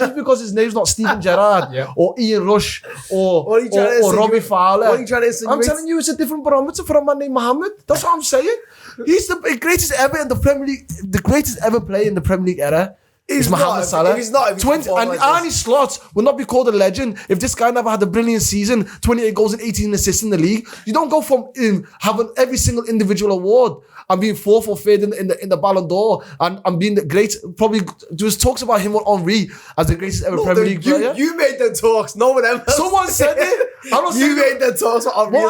just because his name's not Steven Gerrard or Ian Rush or Robbie Fowler. What are you trying to insinuate? I'm telling you, it's a different barometer for a man named Mohammed. That's what I'm saying. He's the greatest ever in the Premier League, the greatest ever player in the Premier League era. Is Mohamed Salah. He's not. 20, and Arnie Slot will not be called a legend if this guy never had a brilliant season, 28 goals and 18 assists in the league. You don't go from having every single individual award and being fourth or third in the Ballon d'Or and being the great. Probably there was talks about him on Henry as the greatest ever Premier League player. You made the talks. No one else. Someone said it. I'm not you made the talks for Henry. No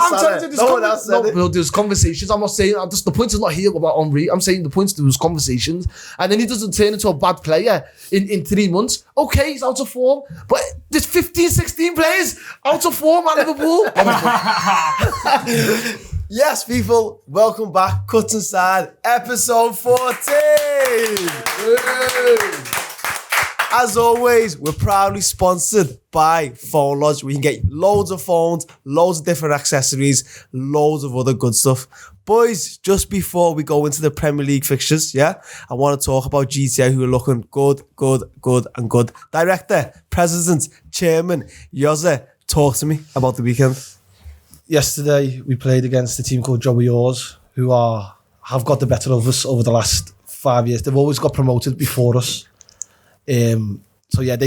one else said it. No, there's conversations. I'm not saying the point is not here about Henry. I'm saying the point is there was conversations, and then he doesn't turn into a bad player in 3 months. Okay, he's out of form, but there's 15, 16 players out of form at Liverpool. Yes, people, welcome back. Cutz Inside, episode 14. As always, we're proudly sponsored by Phone Lodge. We can get loads of phones, loads of different accessories, loads of other good stuff. Boys, just before we go into the Premier League fixtures, I want to talk about GTA, who are looking good. Director, President, Chairman, Yozza, talk to me about the weekend. Yesterday, we played against a team called Joey Oars, who have got the better of us over the last 5 years. They've always got promoted before us. They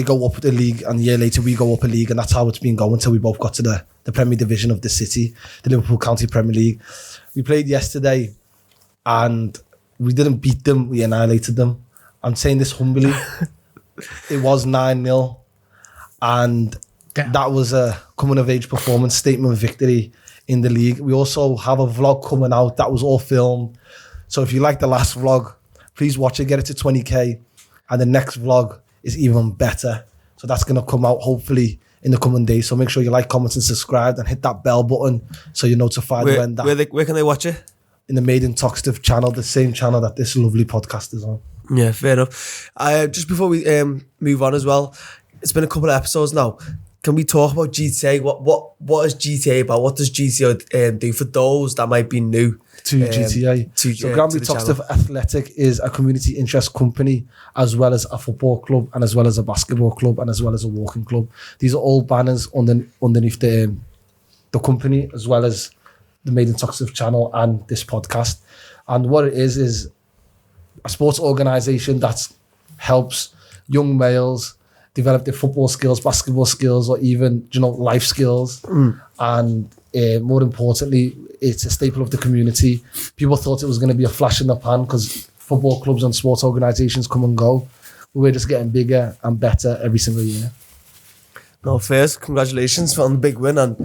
go up the league, and a year later we go up a league, and that's how it's been going until we both got to the Premier Division of the city, the Liverpool County Premier League. We played yesterday, and we didn't beat them, we annihilated them. I'm saying this humbly. It was 9-0, and that was a coming-of-age performance, statement of victory in the league. We also have a vlog coming out that was all filmed. So if you like the last vlog, please watch it, get it to 20k. And the next vlog is even better. So that's going to come out hopefully in the coming days. So make sure you like, comment, and subscribe, and hit that bell button so you're notified when that. Where can they watch it? In the Made in Toxtive channel, the same channel that this lovely podcast is on. Yeah, fair enough. Just before we move on as well, it's been a couple of episodes now. Can we talk about GTA? What is GTA about? What does GTA do for those that might be new to GTA? So Granby Toxtive Athletic is a community interest company, as well as a football club, and as well as a basketball club, and as well as a walking club. These are all banners underneath the company, as well as the Made in Toxtive channel and this podcast. And what it is a sports organisation that helps young males develop their football skills, basketball skills, or even, life skills. And more importantly, it's a staple of the community. People thought it was going to be a flash in the pan because football clubs and sports organisations come and go. We're just getting bigger and better every single year. No, first, congratulations on the big win, and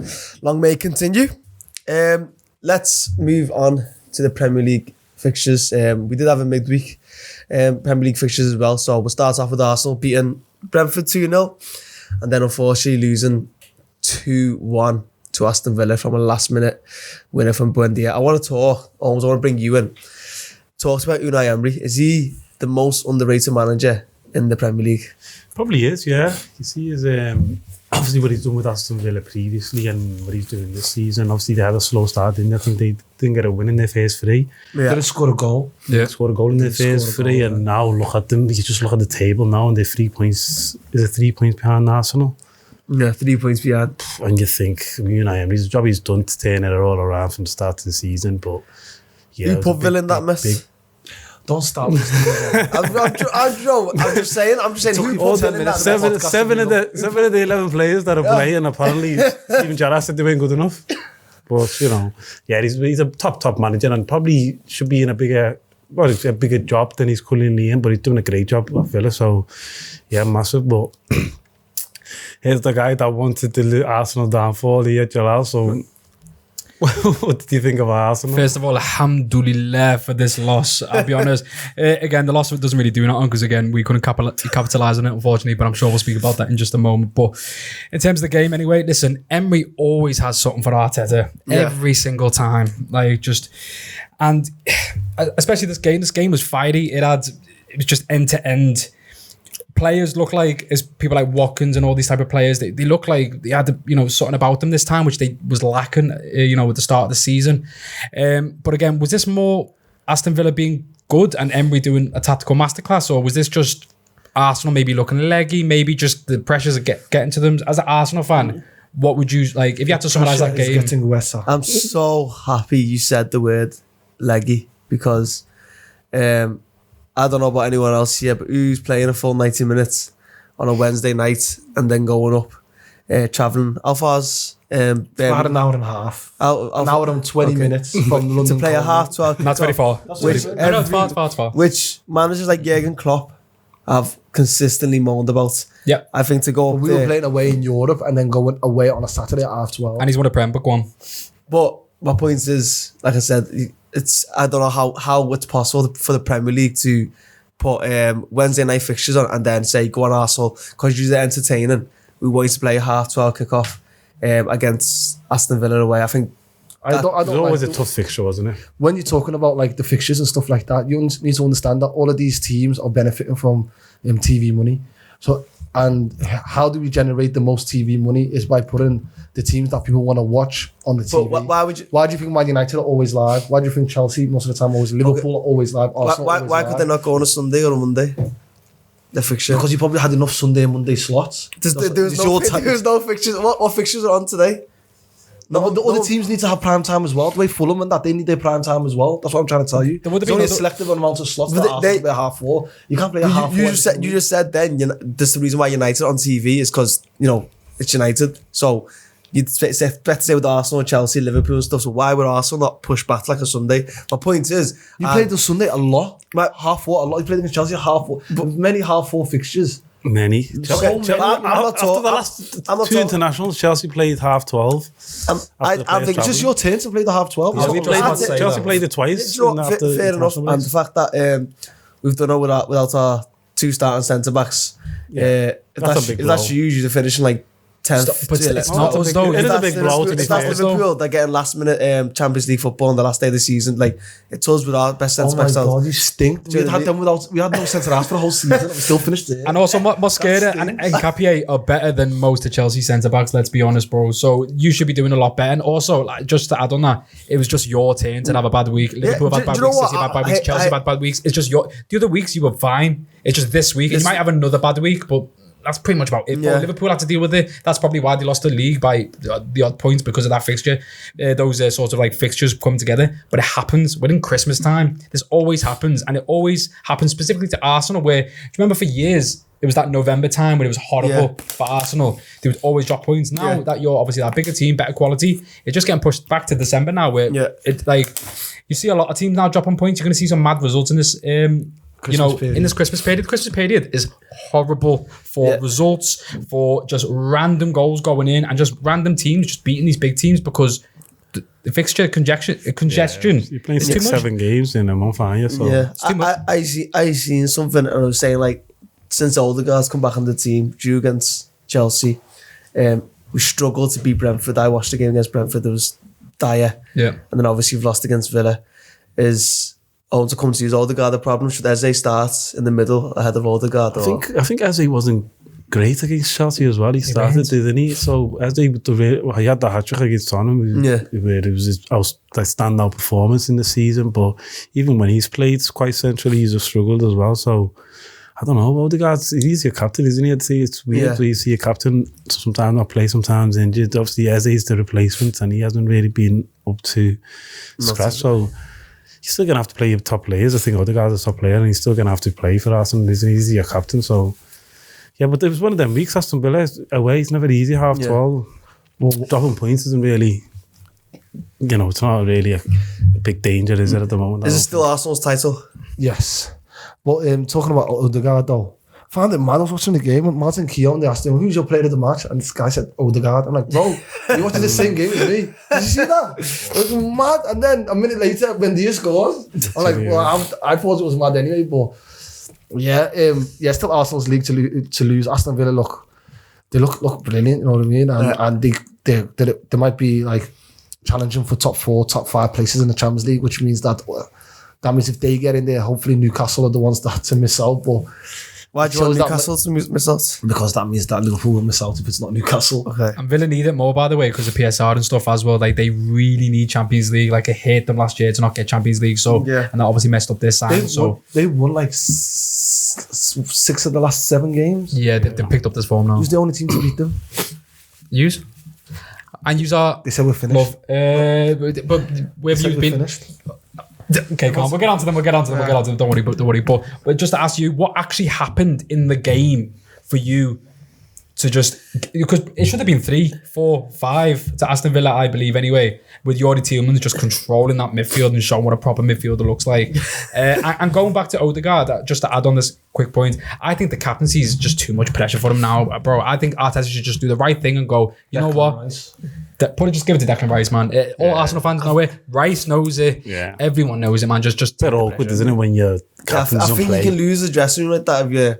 long may it continue. Let's move on to the Premier League fixtures. We did have a midweek Premier League fixtures as well, so we'll start off with Arsenal beating Brentford 2-0, and then unfortunately losing 2-1 to Aston Villa from a last minute winner from Buendia. I want to bring you in. Talk about Unai Emery. Is he the most underrated manager in the Premier League? Probably is, yeah. You see his obviously what he's done with Aston Villa previously and what he's doing this season. Obviously they had a slow start, didn't they? I think they didn't get a win in their first three. They didn't score a goal. Yeah, scored a goal in their first three, and now look at them. You just look at the table now, and they're 3 points. Is it 3 points behind Arsenal? Yeah, 3 points behind. And you think, Unai Emery's job he's done to turn it all around from the start of the season, but yeah, who put Villa in that mess? Don't start with I'm just saying who put Villa in that mess? Seven of the 11 players that are playing, apparently Steven Gerrard said they weren't good enough. But he's a top manager, and probably should be in a bigger job than he's currently in, but he's doing a great job at Villa, so yeah, massive. But here's the guy that wanted the Arsenal downfall here, Jalal. So what did you think of Arsenal? First of all, alhamdulillah for this loss. I'll be honest. Again, the loss doesn't really do nothing because, again, we couldn't capitalise on it, unfortunately, but I'm sure we'll speak about that in just a moment. But in terms of the game anyway, listen, Emery always has something for Arteta every single time. And especially this game was fiery. It was just end to end. Players look like, as people like Watkins and all these type of players, they look like they had something about them this time, which they was lacking, at the start of the season. But again, was this more Aston Villa being good and Emery doing a tactical masterclass, or was this just Arsenal maybe looking leggy, maybe just the pressures are getting to them. As an Arsenal fan, what would you like if you had to summarise that Pressure is game? getting worse. I'm so happy you said the word leggy because I don't know about anyone else here, but who's playing a full 90 minutes on a Wednesday night and then going up, travelling? How far's About an hour and a half. An hour and 20 minutes from London. to play a half 12? Not 24. Which, No, it's far, it's far, it's far. which managers like Jurgen Klopp have consistently moaned about. Yeah. I think to go up We there. were playing away in Europe and then going away on a Saturday at 12:30. And he's won a Prem, but go on. But my point is, like I said, I don't know how it's possible for the Premier League to put Wednesday night fixtures on and then say, go on Arsenal, because you're entertaining. We want you to play a half 12 kickoff against Aston Villa away. I think I don't It was always like, a tough fixture, wasn't it? when you're talking about like the fixtures and stuff like that, you need to understand that all of these teams are benefiting from TV money. So, and how do we generate the most TV money is by putting the teams that people want to watch on the TV. But why would you? Why do you think Man United are always live? Why do you think Chelsea most of the time always? Liverpool are always live. Arsenal Why always could live? they not go on a Sunday or a Monday? The fixture. Because you probably had enough Sunday and Monday slots. There's It's no, your time. there's no fixtures. What fixtures are on today? No, but the other teams need to have prime time as well. The way Fulham and that, they need their prime time as well. That's what I'm trying to tell you. There would have There's only a been selective amount of slots But that Arsenal play half four. You can't play a half You four. just said then. That's the reason why United on TV is because it's United. So you'd better say with Arsenal, Chelsea, Liverpool and stuff. So why would Arsenal not push back like a Sunday? My point is, You played the Sunday a lot. Right. Half four a lot. You played against Chelsea half four. But many half four fixtures. Many. many. I'm not After talking- the last I'm not two talking- internationals, Chelsea played half 12. I the think players It's just your turn to play the half 12. Yeah, we played That's it. Chelsea played it twice. You know, after fair enough. international And breaks. the fact that we've done it without our two starting centre backs. Yeah. That's a big if that's blow. usually finishing like 10th. But it's not us though. It is a big blow to be If that's fair. Liverpool, they're getting last minute Champions League football on the last day of the season. Like it's us with our best centre Oh my backs. God, you stink. Do you know what I mean? We had no centre half for the whole season. And we still finished there. And also, Mosquera and Capier are better than most of Chelsea centre-backs, let's be honest, bro. So you should be doing a lot better. And also, like, just to add on that, it was just your turn to have a bad week. Liverpool have had do bad you know weeks, what? City have had bad weeks, Chelsea have had bad weeks. It's just the other weeks you were fine. It's just this week. And you might have another bad week, but that's pretty much about it. Yeah. Liverpool had to deal with it. That's probably why they lost the league by the odd points because of that fixture. Those sort of like fixtures come together. But it happens. We're in Christmas time. This always happens. And it always happens specifically to Arsenal where, do you remember for years, it was that November time when it was horrible for Arsenal. They would always drop points. Now that you're obviously that bigger team, better quality, it's just getting pushed back to December now where it like you see a lot of teams now dropping points. You're going to see some mad results in this in this Christmas period. The Christmas period is horrible for results, for just random goals going in and just random teams just beating these big teams because the fixture congestion You're playing is too 6-7 games in a month, aren't you? So Yeah, too much. I seen something and I was saying like since Odegaard's come back on the team, drew against Chelsea, we struggled to beat Brentford. I watched the game against Brentford. It was dire. Yeah. And then obviously we've lost against Villa. Is to come to use Odegaard the problem? Should Eze start in the middle ahead of Odegaard? I think Eze wasn't great against Chelsea as well. He started, didn't he? So Eze, he had the hat-trick against Tottenham, where it was his standout performance in the season. But even when he's played quite centrally, he's just struggled as well. So I don't know. Odegaard, he's your captain, isn't he? I'd say it's weird. You see your captain sometimes not play, sometimes injured. Obviously, Eze is the replacement, and he hasn't really been up to scratch. So he's still going to have to play your top players. I think Odegaard's a top player and he's still going to have to play for Arsenal. He's your captain. So, yeah, but it was one of them weeks. Aston Villa away, it's never easy, half 12. Well, dropping points isn't really, it's not really a big danger, is it, at the moment? Is it still Arsenal's title? Yes. But talking about Odegaard though, found it mad. I was watching the game with Martin Keown. They asked him, who's your player of the match? And this guy said, Odegaard. I'm like, bro, you watching the same game as me? Did you see that? It was mad. And then a minute later, when Dia scores, I'm like, well, I thought it was mad anyway. But yeah, still Arsenal's league to lose. Aston Villa look brilliant, you know what I mean? And they might be like challenging for top 4, top 5 places in the Champions League, which means that means if they get in there, hopefully Newcastle are the ones that to miss out. But Why do you want shows that- Newcastle to miss out? Because that means that Liverpool will miss out if it's not Newcastle. Okay. And Villa need it more, by the way, because of PSR and stuff as well. Like, they really need Champions League. Like, it hurt them last year to not get Champions League. So, Yeah. and that obviously messed up their sign. They won like 6 of the last 7 games. Yeah, they picked up this form now. Who's the only team to beat them? Yous? And yous are... They said we're finished. Love. But where have They said you we're been? finished. Okay, come on. We'll get on to them. We'll get on to them. Don't worry. But just to ask you, what actually happened in the game for you to just... Because it should have been 3, 4, 5 to Aston Villa, I believe, anyway, with Yori Tielemans just controlling that midfield and showing what a proper midfielder looks like. And going back to Odegaard, just to add on this quick point, I think the captaincy is just too much pressure for him now, bro. I think Arteta should just do the right thing and go, you know what? Rice. Just give it to Declan Rice, man. All Arsenal fans know it. Rice knows it. Yeah. Everyone knows it, man. Just It's a bit awkward, isn't it, when your captains I don't think play? you can lose the dressing room like that if you...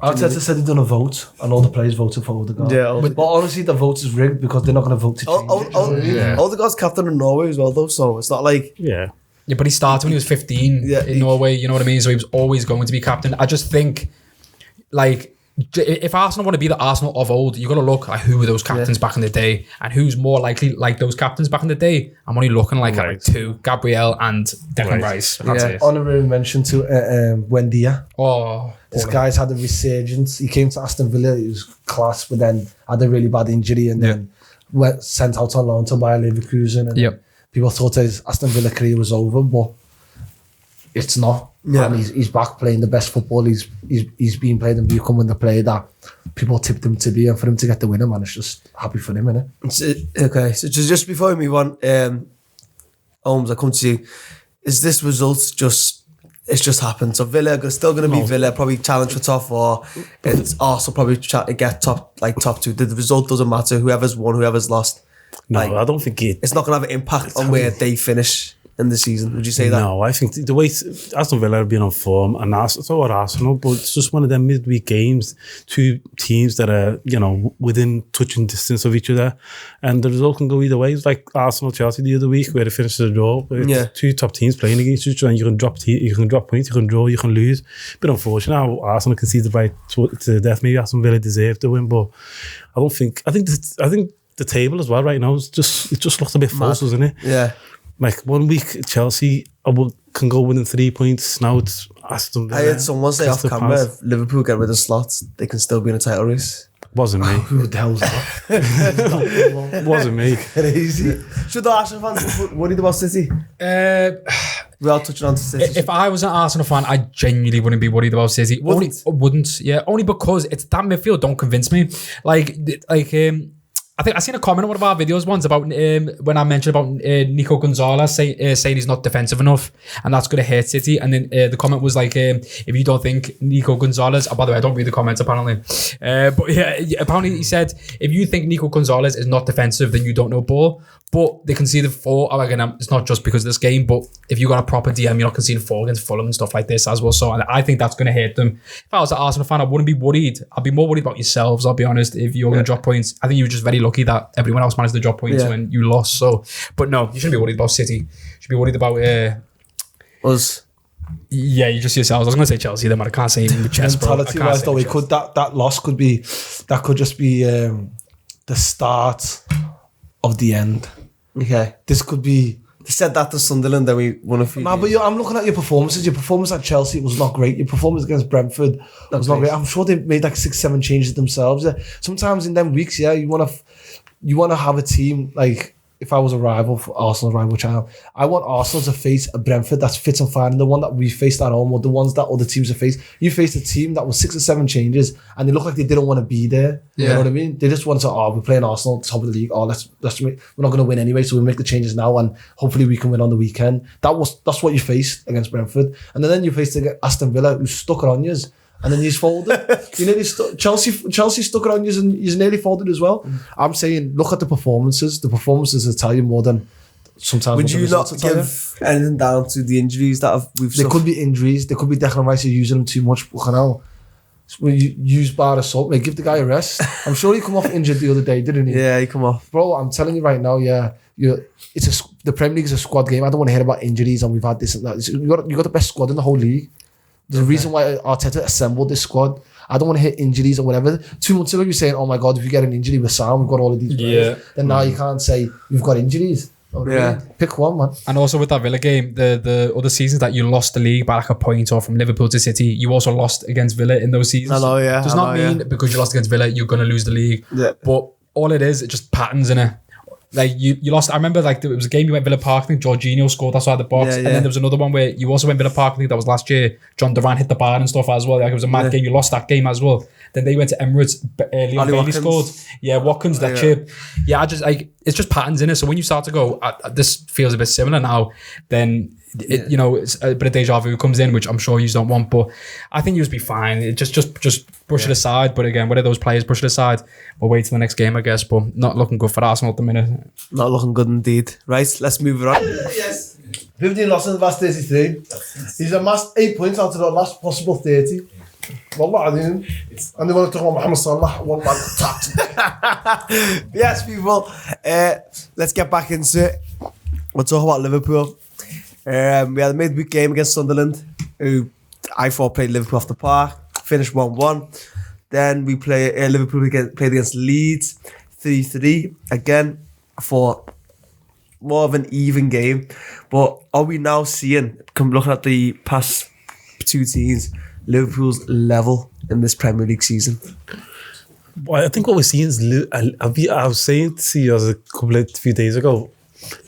Arteta said he'd done a vote and all the players voted for Odegaard. Yeah. But honestly, the vote is rigged because they're not going to vote to change it. Odegaard's captain in Norway as well, though, so it's not like... Yeah. Yeah, but he started when he was 15 in Norway, you know what I mean? So he was always going to be captain. I just think, like, if Arsenal want to be the Arsenal of old, you've got to look at who were those captains back in the day and who's more likely like those captains back in the day. I'm only looking like at like 2, Gabriel and Declan Rice. That's it. Honorary mention to Wendia. Oh, This guy's had a resurgence. He came to Aston Villa, he was class, but then had a really bad injury and then went sent out on loan to Bayer Leverkusen. And people thought his Aston Villa career was over, but it's not. Yeah. And he's back playing the best football he's been played and becoming the player that people tipped him to be. And for him to get the winner, man, it's just happy for him, innit? Okay, so just before we move on, Holmes, I come to you. Is this result it's just happened? So Villa are still going to be Villa, probably challenge for top 4. It's Arsenal probably try to get top 2. The result doesn't matter. Whoever's won, whoever's lost. No, Like, I don't think it's not going to have an impact on where they finish in the season. Would you say that? No, I think the way Aston Villa have been on form, and so are Arsenal, but it's just one of them midweek games, 2 teams that are, within touching distance of each other, and the result can go either way. It's like Arsenal Chelsea the other week where they finished the draw. It's 2 top teams playing against each other, and you can drop points, you can draw, you can lose. But unfortunately, how Arsenal conceded right to death. Maybe Aston Villa deserved the win, but I think the table as well right now it just looks a bit false, doesn't it? Yeah. Like 1 week Chelsea can go within 3 points. Now it's Aston Villa. I heard someone say off Crystal camera, Palace. if Liverpool get rid of slots, they can still be in a title race. Wasn't me. Who the hell's that? Wasn't me. Crazy. Should the Arsenal fans be worried about City? We are touching on to City. if I was an Arsenal fan, I genuinely wouldn't be worried about City. Wouldn't. Yeah, only because it's that midfield don't convince me. I think I seen a comment on one of our videos once about when I mentioned about Nico Gonzalez saying he's not defensive enough and that's going to hurt City. And then the comment was like, if you don't think Nico Gonzalez, by the way, I don't read the comments apparently, but yeah, apparently he said, if you think Nico Gonzalez is not defensive, then you don't know ball. But they conceded 4. Again, it's not just because of this game, but if you got a proper DM, you're not conceding 4 against Fulham and stuff like this as well. So I think that's going to hurt them. If I was an Arsenal fan, I wouldn't be worried. I'd be more worried about yourselves, I'll be honest, if you're going to drop points. I think you were just very lucky that everyone else managed to drop points when you lost. So, but no, you shouldn't be worried about City. You should be worried about... Us. Yeah, you just yourselves. I was going to say Chelsea then, but I can't say it in the chest, bro. Mentality-wise, though, that loss could just be the start of the end. Okay. This could be... They said that to Sunderland, then we won a few. Nah, but I'm looking at your performances. Your performance at Chelsea was not great. Your performance against Brentford was not great. I'm sure they made like 6-7 changes themselves. Sometimes in them weeks, you want to have a team like... If I was a rival for Arsenal, I want Arsenal to face a Brentford that's fit and fine. And the one that we faced at home, or the ones that other teams have faced. You faced a team that was 6 or 7 changes, and they looked like they didn't want to be there. You know what I mean? They just wanted to. We're playing Arsenal, top of the league. We're not going to win anyway, so we'll make the changes now, and hopefully we can win on the weekend. That's what you faced against Brentford, and then you faced Aston Villa, who stuck it on you. And then you folded. You nearly Chelsea stuck it on you and you nearly folded as well. I'm saying, look at the performances. The performances will tell you more than sometimes. Would you not give anything down to the injuries that we've There could be injuries. There could be Declan Rice using them too much. When you use bar assault, mate, give the guy a rest. I'm sure he come off injured the other day, didn't he? Yeah, he come off. Bro, I'm telling you right now, the Premier League is a squad game. I don't want to hear about injuries and we've had this and that. You got the best squad in the whole league. There's a reason why Arteta assembled this squad. I don't want to hit injuries or whatever. 2 months ago, you were saying, oh my God, if you get an injury, we're sound. We've got all of these players. Then now you can't say, we've got injuries. Pick one, man. And also with that Villa game, the other seasons that you lost the league by like a point or from Liverpool to City, you also lost against Villa in those seasons. I know, yeah. Does not mean because you lost against Villa, you're going to lose the league. Yeah. But all it is just patterns in it. Like you lost. I remember like it was a game you went Villa Park. I think Jorginho scored outside the box, and then there was another one where you also went Villa Park. I think that was last year. John Duran hit the bar and stuff as well. Like it was a mad game. You lost that game as well. Then they went to Emirates. Leon Bailey scored. Yeah, Watkins that chip. Yeah, I just like it's just patterns in it. So when you start to go, this feels a bit similar now. Then you know it's a bit of deja vu comes in, which I'm sure you don't want. But I think you'll be fine. It just brush it aside. But again, whether those players brush it aside, we'll wait till the next game, I guess. But not looking good for Arsenal at the minute. Not looking good indeed. Right, let's move it on. Yes. 15 losses in the last 33. He's amassed 8 points out of the last possible 30. Wallah Adin. And they want to talk about Mohamed Salah. One man attacked. Yes, people. Let's get back into it. We'll talk about Liverpool. We had a midweek game against Sunderland, who I thought played Liverpool off the park. Finished 1-1. Then we Liverpool played against Leeds 3-3. Again, for more of an even game. But are we now seeing, looking at the past two teams, Liverpool's level in this Premier League season? Well, I think what we're seeing is, I was saying to you a few days ago,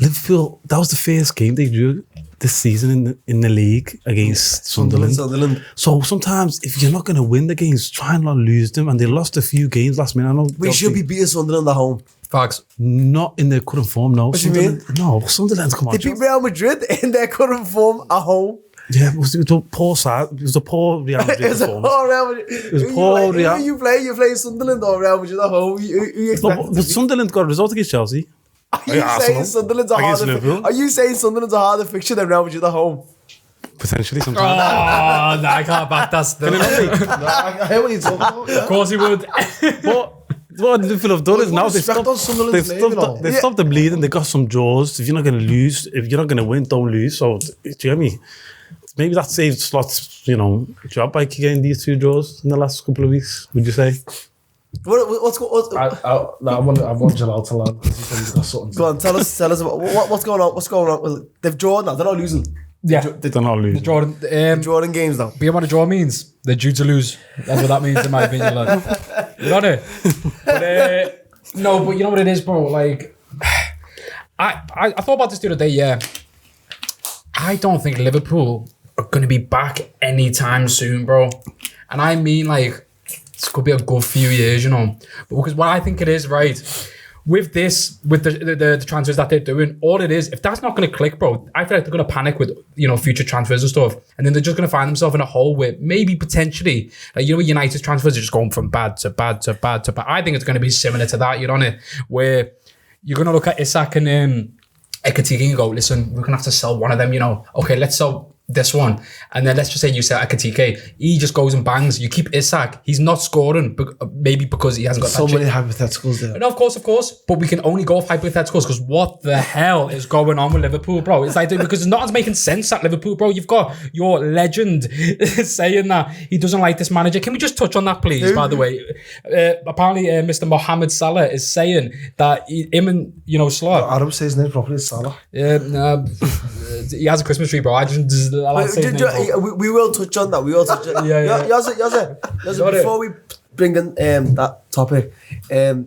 Liverpool, that was the first game they drew this season in the league against Sunderland. So sometimes if you're not going to win the games, try and not lose them. And they lost a few games last minute. I know we should be beating Sunderland at home. Facts. Not in their current form, no. What do you mean? No, Sunderland, come on. They beat Real Madrid in their current form at home. Yeah, it was a poor side. It was a poor Real Madrid performance. It was poor Real. Who you play? You play Sunderland or Real Madrid at home? You expect? But Sunderland got a result against Chelsea. Are you saying Sunderland's a harder fixture than Real Madrid at home? Potentially Oh, sometimes. no, I can't back that still. I hear what you're talking about. Of course he would. But what Liverpool have done is now they've stopped the bleeding. They got some draws. If you're not going to lose, if you're not going to win, don't lose. So, do you get me? Maybe that saved Slot's, job by getting these 2 draws in the last couple of weeks, would you say? What's I want Jalal to land. He's got something. Go on, tell us about what's going on. What's going on? Well, they've drawn now. They're not losing. Yeah, They're not losing. Drawing games now. But you know what a draw means? They're due to lose. That's what that means in my opinion, lad. You got it? But, no, but you know what it is, bro? Like, I thought about this the other day, yeah. I don't think Liverpool are going to be back anytime soon, bro. And I mean, like, this could be a good few years, But because what I think it is, right, with the transfers that they're doing, all it is, if that's not going to click, bro, I feel like they're going to panic with, future transfers and stuff. And then they're just going to find themselves in a hole where maybe potentially, like, with United's transfers are just going from bad to bad to bad to bad. I think it's going to be similar to that, where you're going to look at Isak and Ekatike and go, listen, we're going to have to sell one of them, Okay, let's sell this one. And then let's just say you sell Ekatike. He just goes and bangs. You keep Isak. He's not scoring, maybe because he hasn't got so many hypotheticals there. No, of course. But we can only go off hypotheticals because what the hell is going on with Liverpool, bro? It's like, because nothing's making sense at Liverpool, bro. You've got your legend saying that he doesn't like this manager. Can we just touch on that, please, by the way? Apparently, Mr. Mohamed Salah is saying that him and, Salah. Arab says his name properly, Salah. Yeah, he has a Christmas tree, bro. I like saying we will touch on that. We will touch on Yeah. Yazzie, before we bring in that topic, did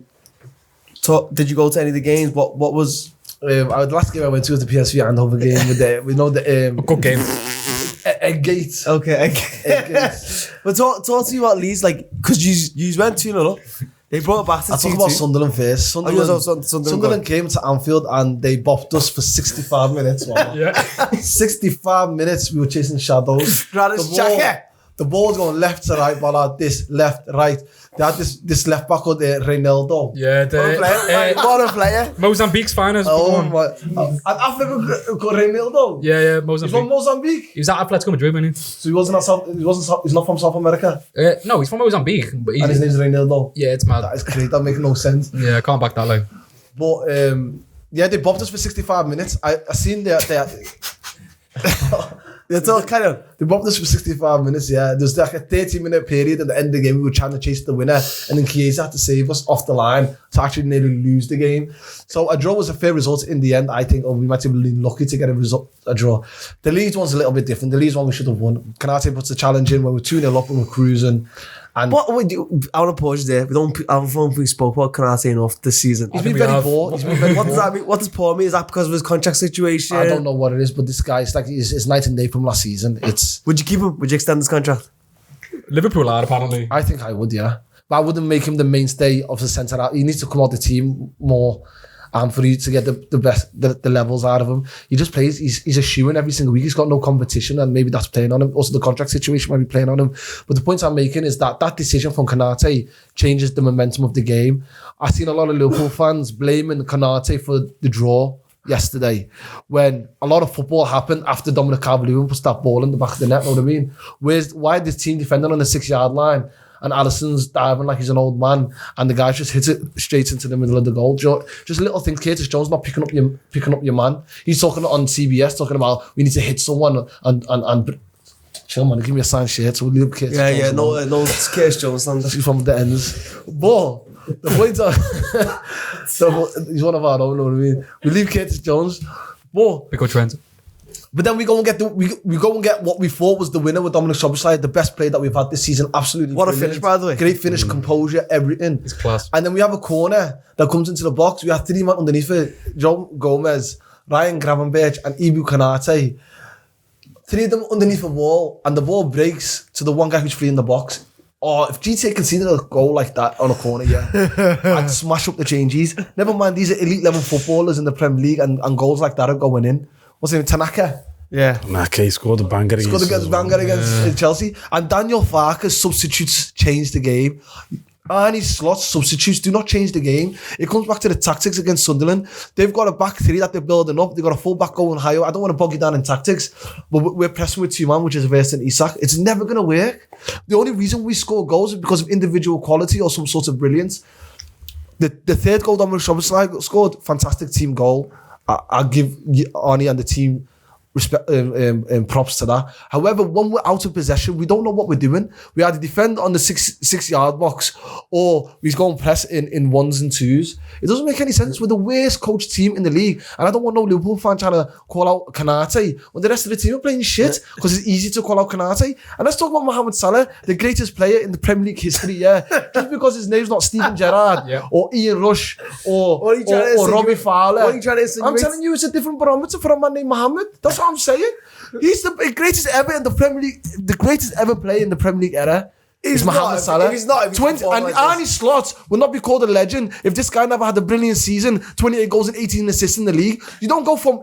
you go to any of the games? What was... The last game I went to was the PSV Eindhoven game with good game. a gate. Okay, Gate. But talk to me about Leeds, like, because you went 2-0 up. They brought it back to 2-2. I'll talk about Sunderland first. Sunderland came to Anfield and they bopped us for 65 minutes. Yeah. 65 minutes we were chasing shadows. The ball was going left to right, but this left, right. They had this left back called Reynaldo. Yeah, what a player. Mozambique's finest. Oh my! And Africa called Reynaldo. Yeah, He's Mozambique. from Mozambique. He was at Atletico Madrid, wasn't he? So he's not from South America. No, he's from Mozambique. But And his name's Reynaldo. Yeah, it's mad. That is crazy. That makes no sense. Yeah, I can't back that line. But they bopped us for 65 minutes. I seen That's all, carry on. They bumped us for 65 minutes, yeah. There's like a 30-minute period at the end of the game. We were trying to chase the winner, and then Chiesa had to save us off the line to actually nearly lose the game. So a draw was a fair result in the end, I think. Or we might have been lucky to get a draw. The Leeds one's a little bit different. The Leeds one we should have won. Kanate puts the challenge in when we're 2-0 up and we're cruising. And I want to pause you there. I don't think we spoke about Kanate enough this season. he's been very poor. He's been very What poor. does that mean? What does poor mean? Is that because of his contract situation? I don't know what it is, but this guy, it's night and day from last season. Would you keep him? Would you extend his contract? Liverpool are apparently. I think I would, yeah. But I wouldn't make him the mainstay of the centre out. He needs to come out the team more for you to get the best the levels out of him. He just plays. He's a shoo-in every single week. He's got no competition, and maybe that's playing on him. Also, the contract situation might be playing on him. But the point I'm making is that decision from Kanate changes the momentum of the game. I've seen a lot of Liverpool fans blaming Kanate for the draw yesterday, when a lot of football happened after Dominic Calvert-Lewin puts that ball in the back of the net. Know what I mean? Why this team defending on the 6-yard line? And Alisson's diving like he's an old man, and the guy just hits it straight into the middle of the goal. Just little things. Curtis Jones not picking up your man. He's talking on CBS, talking about we need to hit someone and chill, man. Give me a signed shirt. So we'll leave Curtis Jones. Yeah. No, it's Curtis Jones. He's from the ends. But the point of he's one of our own. Know what I mean? We leave Curtis Jones. Because Trent. But then we go and get what we thought was the winner with Dominic Szoboszlai, the best player that we've had this season. Absolutely What brilliant. a finish, by the way. Great finish, composure, everything. It's class. And then we have a corner that comes into the box. We have 3 men underneath it: Joe Gomez, Ryan Gravenberch, and Ibu Kanate. 3 of them underneath the wall, and the ball breaks to the one guy who's free in the box. Or if GTA conceded a goal like that on a corner, I'd smash up the changes. Never mind, these are elite level footballers in the Premier League, and goals like that are going in. What's his name? Tanaka. Yeah. He scored a banger against Chelsea. And Daniel Farke's substitutes changed the game. Arnie Slot's substitutes do not change the game. It comes back to the tactics against Sunderland. They've got a back 3 that they're building up. They've got a full back going higher. I don't want to bog you down in tactics, but we're pressing with 2 man, which is Verst and Isak. It's never going to work. The only reason we score goals is because of individual quality or some sort of brilliance. The 3rd goal Dominic Szoboszlai scored, fantastic team goal. I'll give Arnie and the team respect props to that. However, when we're out of possession, we don't know what we're doing. We either defend on the 6-yard box, or we go and press in 1s and 2s. It doesn't make any sense. We're the worst coached team in the league, and I don't want no Liverpool fan trying to call out Kanate when the rest of the team are playing shit, because it's easy to call out Kanate. And let's talk about Mohamed Salah, the greatest player in the Premier League history. Just because his name's not Steven Gerrard or Ian Rush or Robbie Fowler. What are you trying to insinuate? I'm telling you, it's a different barometer for a man named Mohamed. That's what I'm saying. He's the greatest ever in the Premier League, the greatest ever player in the Premier League era. Is Mohamed Salah. He's not. 20, and Arnie Slot would not be called a legend if this guy never had a brilliant season, 28 goals and 18 assists in the league. You don't go from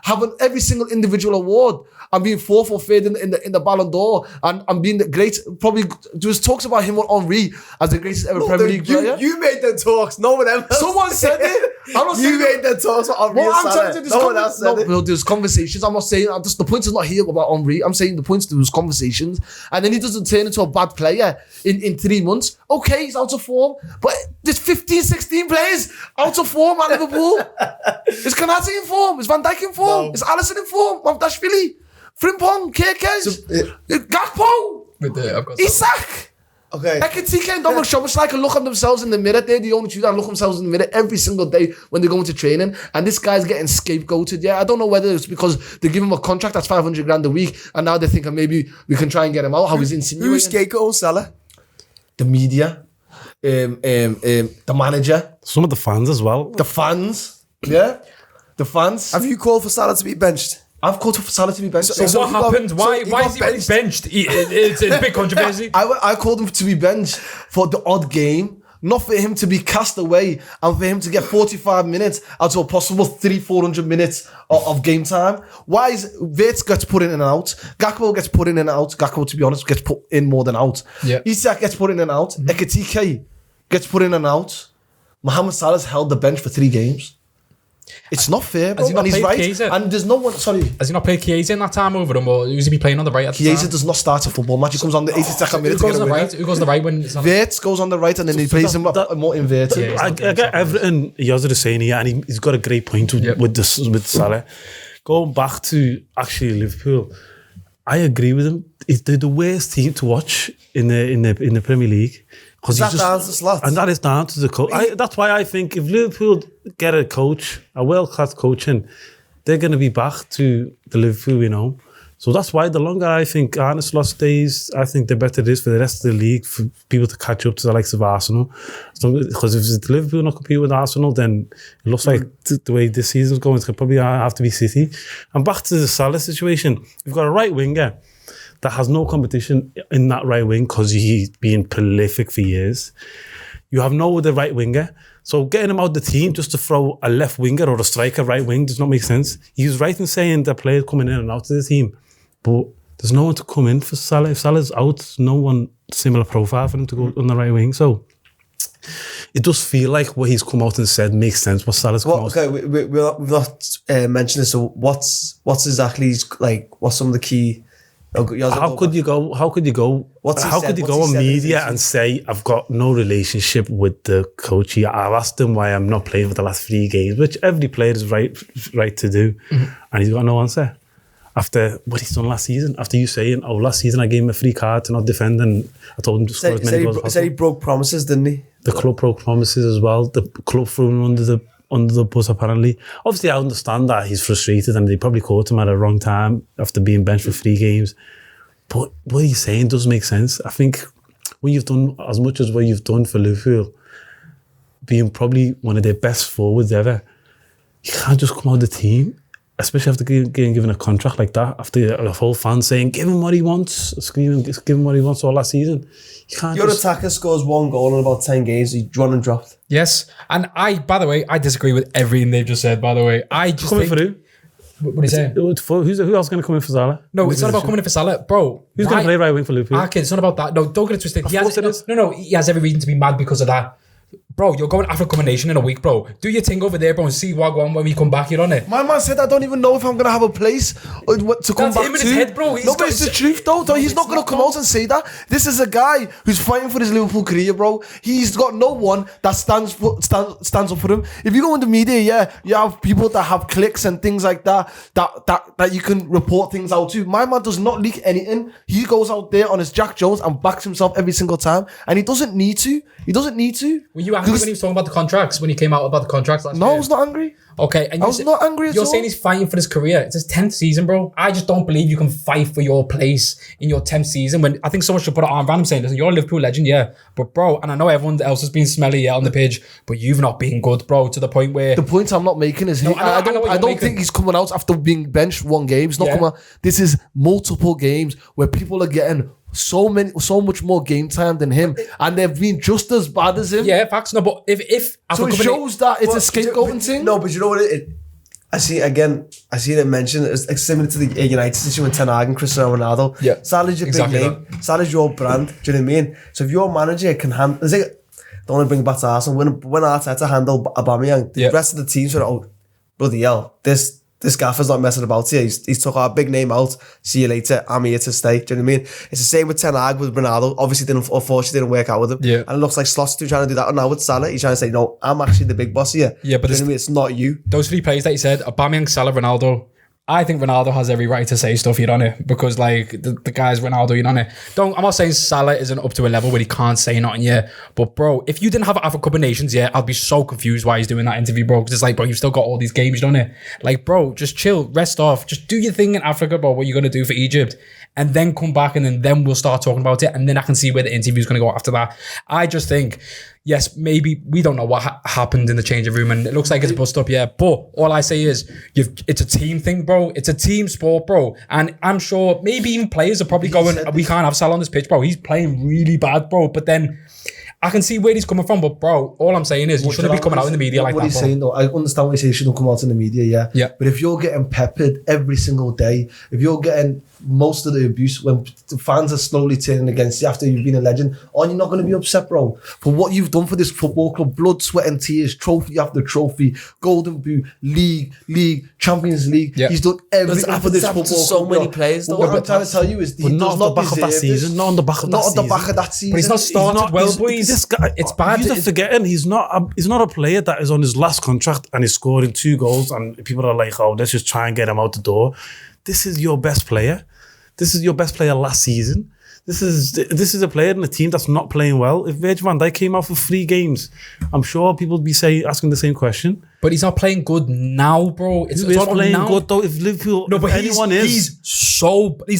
having every single individual award and being 4th or 3rd in the Ballon d'Or and being the great. Probably there was talks about him on Henry as the greatest ever Premier League player. You made the talks. No one else. Someone said it. I'm not saying made the talks for Henry. Well, I'm telling you, no one else said it. No, there's conversations. I'm not saying the point is not here about Henry. I'm saying the point is there was conversations, and then he doesn't turn into a bad player in 3 months. Okay, he's out of form, but there's 15, 16 players out of form at Liverpool. Is Kanate in form? Is Van Dijk in form? Is Alisson in form? Mamdashvili, Frimpong, Kirkez, Gakpo, Isak. Okay. Ekitike and Dominic Szoboszlai can look at themselves in the mirror. They're the only two that look themselves in the mirror every single day when they go into training. And this guy's getting scapegoated. Yeah, I don't know whether it's because they give him a contract that's 500 grand a week, and now they're thinking maybe we can try and get him out. How he's insinuating. Who's scapegoat Salah? The media, the manager, some of the fans as well. the fans. Yeah, the fans. Have you called for Salah to be benched? I've called for Salah to be benched. So what happened? Why is he benched? It's a big controversy. I called him to be benched for the odd game, not for him to be cast away and for him to get 45 minutes out of a possible 300-400 minutes of game time. Why is Wirtz gets put in and out? Gakpo gets put in and out. Gakpo, to be honest, gets put in more than out. Yeah. Isak gets put in and out. Ekitike gets put in and out. Mohamed Salah's held the bench for 3 games. It's not fair, bro. Has he not And he's played right. Chiesa? And there's no one. Sorry. Has he not played Chiesa in that time over him, or who's he be playing on the right at the Chiesa time? does not start a football match. He comes on the 82nd minute Who to goes get a on the winner. right? Who goes on the right when it's on? Wirtz goes on the right and then he plays him more inverted. Yeah. I get everything Yazid is saying here, and he's got a great point with Salah. Going back to actually Liverpool, I agree with him. They're the worst team to watch in the Premier League. Is that down to the slot? And that is down to the coach. That's why I think if Liverpool get a coach, a world-class coaching, they're going to be back to the Liverpool we know. So that's why the longer I think Arne Slot stays, I think the better it is for the rest of the league, for people to catch up to the likes of Arsenal. So, because if Liverpool not compete with Arsenal, then it looks like the way this season's going, it's going to probably have to be City. And back to the Salah situation, we've got a right winger that has no competition in that right wing because he's been prolific for years. You have no other right winger. So getting him out of the team just to throw a left winger or a striker right wing does not make sense. He's right in saying that players coming in and out of the team, but there's no one to come in for Salah. If Salah's out, there's no one similar profile for him to go on the right wing. So it does feel like what he's come out and said makes sense. What Salah's come out. Okay, we've not mentioned this. So what's exactly like? What's some of the key? How could you go on media and say I've got no relationship with the coach? I've asked him why I'm not playing for the last 3 games, which every player is right to do, and he's got no answer after what he's done last season. After you saying, "Oh, last season I gave him a free card to not defend," and I told him to score as many goals as possible. Said he broke promises, didn't he? The club broke promises as well. The club threw him under the bus apparently. Obviously, I understand that he's frustrated and they probably caught him at a wrong time after being benched for 3 games. But what he's saying does make sense. I think when you've done as much as what you've done for Liverpool, being probably one of their best forwards ever, you can't just come out of the team, especially after getting given a contract like that, after a whole fan saying, give him what he wants, screaming, give him what he wants all last season. You can't. Your attacker scores 1 goal in about 10 games, he's run and dropped. Yes, and by the way, I disagree with everything they've just said, by the way. I just coming think... for who? What are you saying? Who else is going to come in for Salah? No, it's not about coming in for Salah. Bro, who's going to play right wing for Liverpool? Okay, it's not about that. No, don't get it twisted. Of course it is. No, he has every reason to be mad because of that. Bro, you're going Africa Combination in a week, bro. Do your thing over there, bro, and see Wagwan when we come back. You're on it. My man said I don't even know if I'm going to have a place to come That's back him in to. his head, bro. No, but it's the truth, though. He's not going to come out and say that. This is a guy who's fighting for his Liverpool career, bro. He's got no one that stands up for him. If you go in the media, yeah, you have people that have clicks and things like that you can report things out to. My man does not leak anything. He goes out there on his Jack Jones and backs himself every single time, and he doesn't need to. Were you angry when he was talking about the contracts, when he came out about the contracts last year? No, I was not angry. Okay, and I was not angry at all. You're saying he's fighting for his career. It's his 10th season, bro. I just don't believe you can fight for your place in your 10th season when I think someone should put it on random saying, listen, you're a Liverpool legend, yeah. But bro, and I know everyone else has been smelly on the pitch, but you've not been good, bro, to the point where... The point I'm not making is... I don't think he's coming out after being benched 1 game. He's not coming out. This is multiple games where people are getting so much more game time than him, and they've been just as bad as him. Yeah, facts. No, but if so it shows that it's a scapegoating thing. No, but you know what I see it mentioned. It's similar to the United situation with Ten Hag and Cristiano Ronaldo. Yeah, Salah's your big name. Salah's your brand. Do you know what I mean? So if your manager can handle, don't want to bring it back to Arsenal. When Arteta handle Aubameyang, the rest of the team sort of, oh, bloody hell, this gaffer's not messing about here. He's took our big name out. See you later. I'm here to stay. Do you know what I mean? It's the same with Ten Hag with Ronaldo. Obviously, unfortunately didn't work out with him. Yeah. And it looks like Slot's trying to do that now with Salah. He's trying to say, no, I'm actually the big boss here. Yeah, but it's not you. Those 3 players that you said, Aubameyang, Salah, Ronaldo. I think Ronaldo has every right to say stuff, you know, because like the guy's Ronaldo, you know. I'm not saying Salah isn't up to a level where he can't say nothing, yeah. But bro, if you didn't have Africa Cup of Nations, yeah, I'd be so confused why he's doing that interview, bro. Because it's like, bro, you've still got all these games, you know. Like, bro, just chill, rest off, just do your thing in Africa, bro. What you're gonna do for Egypt, and then come back, and then we'll start talking about it, and then I can see where the interview's gonna go after that. I just think, yes, maybe we don't know what happened in the changing room, and it looks like it's bust up, yeah. But all I say is, it's a team thing, bro. It's a team sport, bro. And I'm sure maybe even players are probably going, we can't have Salah on this pitch, bro. He's playing really bad, bro. But then I can see where he's coming from. But bro, all I'm saying is, you shouldn't be coming out in the media like that. What he's saying, though, I understand what he's saying. You shouldn't come out in the media, yeah. But if you're getting peppered every single day, if you're getting most of the abuse when the fans are slowly turning against you after you've been a legend, are you not going to be upset, bro? For what you've done for this football club, blood, sweat and tears, trophy after trophy, Golden Boot, League, Champions League. He's done everything for this football club. So many players, though. What I'm trying to tell you is, he does not deserve this. Not on the back of that season. But he's not started well, boys. This guy, it's bad. You're forgetting he's not a player that is on his last contract and is scoring 2 goals, and people are like, oh, let's just try and get him out the door. This is your best player. This is your best player last season. This is a player in a team that's not playing well. If Virgil van Dijk came out for 3 games, I'm sure people would be asking the same question. But he's not playing good now, bro. He's playing good though. If Liverpool, no, but he's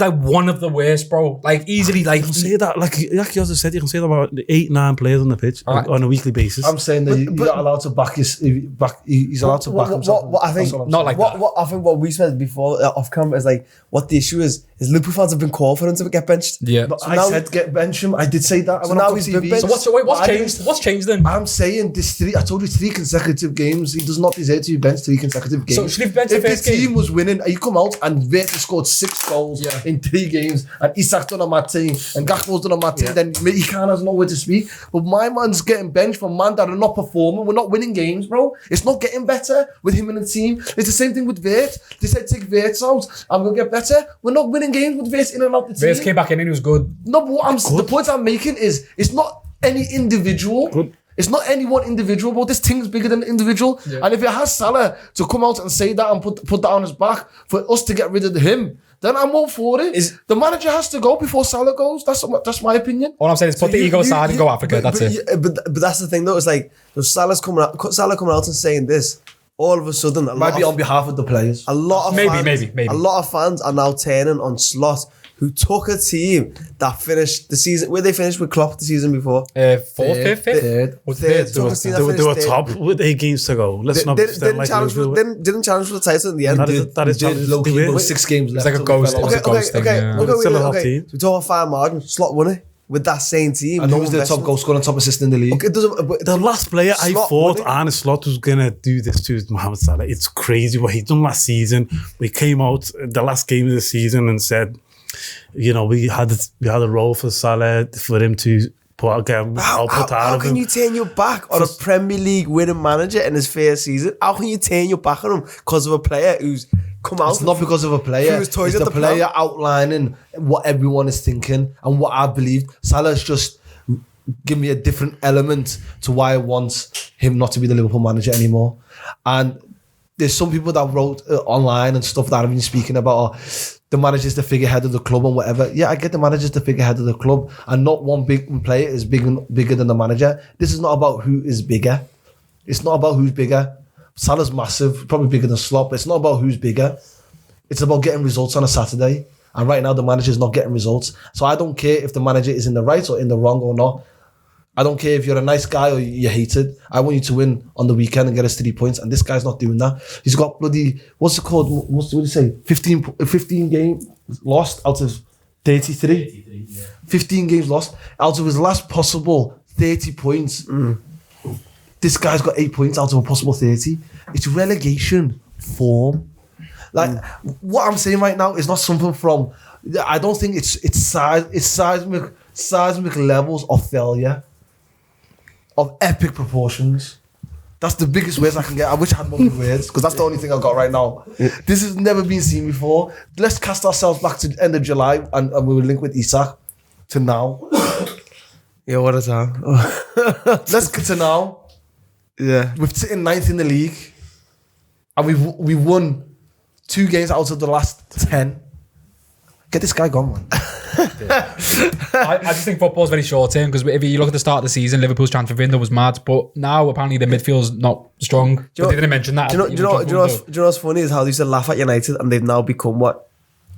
like one of the worst, bro. Like easily, like you can say that. Like you also said, you can say that about 8-9 players on the pitch on a weekly basis. I'm saying that you're not allowed to back his. He's allowed to back himself. What I think, not like that. What I think what we said before off camera is like what the issue is Liverpool fans have been called for him to get benched. Yeah, but so I said bench him. I did say that. So now he's been benched. So what's changed? What's changed then? I'm saying this 3. I told you 3 consecutive games. He does not deserve to be benched 3 consecutive games. So should he bench the if first his game? team was winning, you come out and Virtus scored 6 goals in 3 games, and Isak's done a mad thing, and Gakpo's done a mad thing, then he can't has nowhere to speak. But my man's getting benched for man that are not performing. We're not winning games, bro. It's not getting better with him in the team. It's the same thing with Virt. They said take Virt out and we'll get better. We're not winning games with Virt in and out the team. Virt came back in and he was good. No, but the point I'm making is it's not any individual. Good. It's not any one individual, but this thing's bigger than an individual. Yeah. And if it has Salah to come out and say that and put that on his back for us to get rid of him, then I'm all for it. The manager has to go before Salah goes. That's my opinion. All I'm saying is put the ego aside and go Africa. That's it. But that's the thing though. It's like Salah coming out and saying this. All of a sudden, might be on behalf of the players. A lot of maybe. A lot of fans are now turning on Slot, who took a team that finished the season. Where they finished with Klopp the season before? 4th, 5th, 5th. They were top with 8 games to go. Let's not didn't challenge for the title in the end. That is There were 6 games left. It's like a ghost. Okay. So we talk about fire margin. Slot won it with that same team. And who was the top goal scorer and top assist in the league? Okay, the last player I thought Arne Slot was going to do this to is Mohamed Salah. It's crazy what he done last season. We came out the last game of the season and said, we had a role for Salah for him to put again. How can you turn your back on a Premier League winning manager in his first season? How can you turn your back on him because of a player who's come out? It's not because of a player. It's the player outlining what everyone is thinking and what I believe. Salah's just give me a different element to why I want him not to be the Liverpool manager anymore. And there's some people that wrote online and stuff that I've been speaking about. The manager's the figurehead of the club and whatever. Yeah, I get the manager's the figurehead of the club, and not one big player is bigger than the manager. This is not about who is bigger. It's not about who's bigger. Salah's massive, probably bigger than Slot, but it's not about who's bigger. It's about getting results on a Saturday. And right now, the manager's not getting results. So I don't care if the manager is in the right or in the wrong or not. I don't care if you're a nice guy or you're hated. I want you to win on the weekend and get us 3 points. And this guy's not doing that. He's got bloody, what's it called? What do you say? 15 games lost out of 33? 15 games lost out of his last possible 30 points. This guy's got 8 points out of a possible 30. It's relegation form. Like, what I'm saying right now is not something from, I don't think it's seismic levels of failure. Of epic proportions. That's the biggest words I can get. I wish I had more words because that's the only thing I've got right now. This has never been seen before. Let's cast ourselves back to the end of July and we will link with Isak to now. Yeah, what a time. Let's get to now. Yeah. We're sitting 9th in the league and we won 2 games out of the last 10. Get this guy gone, man. I just think football's very short term because if you look at the start of the season, Liverpool's transfer window was mad, but now apparently the midfield's not strong. But they didn't mention that. Do you know what's funny is how they used to laugh at United and they've now become what?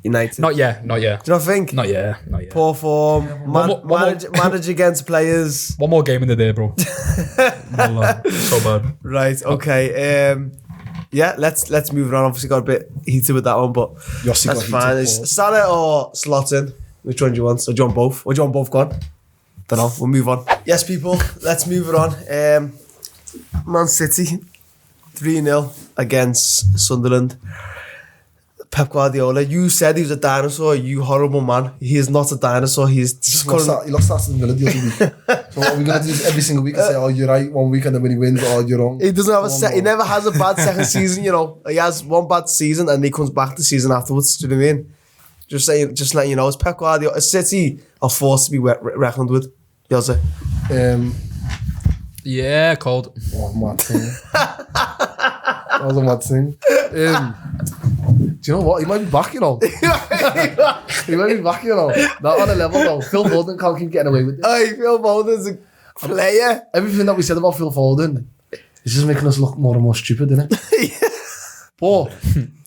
United. Not yet. Do you not think? Not yet. Poor form. Manage against players. One more game in the day, bro. So bad. Right. Okay. Yeah. Let's move on. Obviously got a bit heated with that one, but that's fine. Is Salah or Slotting? Which one do you want? So do you want both? Or do you want both gone? Don't know. We'll move on. Yes, people. Let's move it on. Man City 3-0 against Sunderland. Pep Guardiola, you said he was a dinosaur, you horrible man. He is not a dinosaur. He lost Aston Villa the other week. So what are we going to do this every single week and say, oh, you're right one week, and then when he wins, oh, you're wrong? He doesn't have he never has a bad second season, you know. He has one bad season and he comes back the season afterwards. Do you know what I mean? Just letting you know, it's Pep Guardiola. City are forced to be reckoned with. Yozza. Yeah, cold. Oh, mad thing. That was a mad thing. Do Do you know what? He might be back, you know. He might be back, you know. Not on a level, though. Phil Foden can't keep getting away with it. Hey, Phil Foden's a player. Everything that we said about Phil Foden is just making us look more and more stupid, isn't it? Yeah. But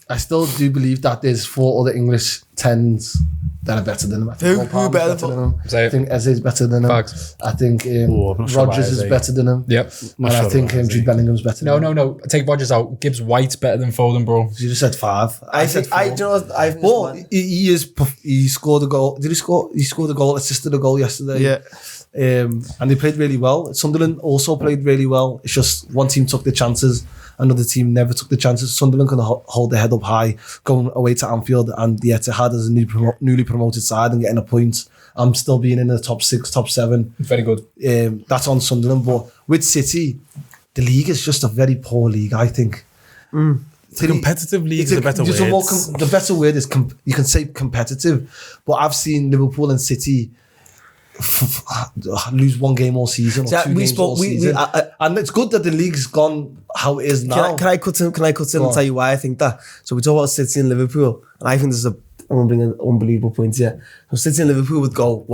I still do believe that there's 4 other English 10s that are better than him. I think Who Cole Palmer's better than him. Say it. I think Eze's better than him. Facts. I think I'm not sure Rodgers about is Eze. better than him. Yep. And I sure think about Eze. Jude Bellingham's better than him. No. Take Rodgers out. Gibbs White's better than Foden, bro. You just said 5. I said think, 4. you know what, I think But he scored a goal. Did he score? He scored a goal, assisted a goal yesterday. yeah. And they played really well. Sunderland also played really well. It's just one team took the chances, another team never took the chances. Sunderland can hold their head up high, going away to Anfield, and the Etihad as a newly promoted side and getting a point. I'm still being in the top 6, top 7. Very good. That's on Sunderland. But with City, the league is just a very poor league, I think. It's a competitive league is a better word. The better word is you can say competitive, but I've seen Liverpool and City lose one game all season or 2 games all season. And it's good that the league's gone how it is now. Can I cut in and tell you why I think that? So we talk about City and Liverpool, and I think this is I'm going to bring an unbelievable point here. So City and Liverpool would go,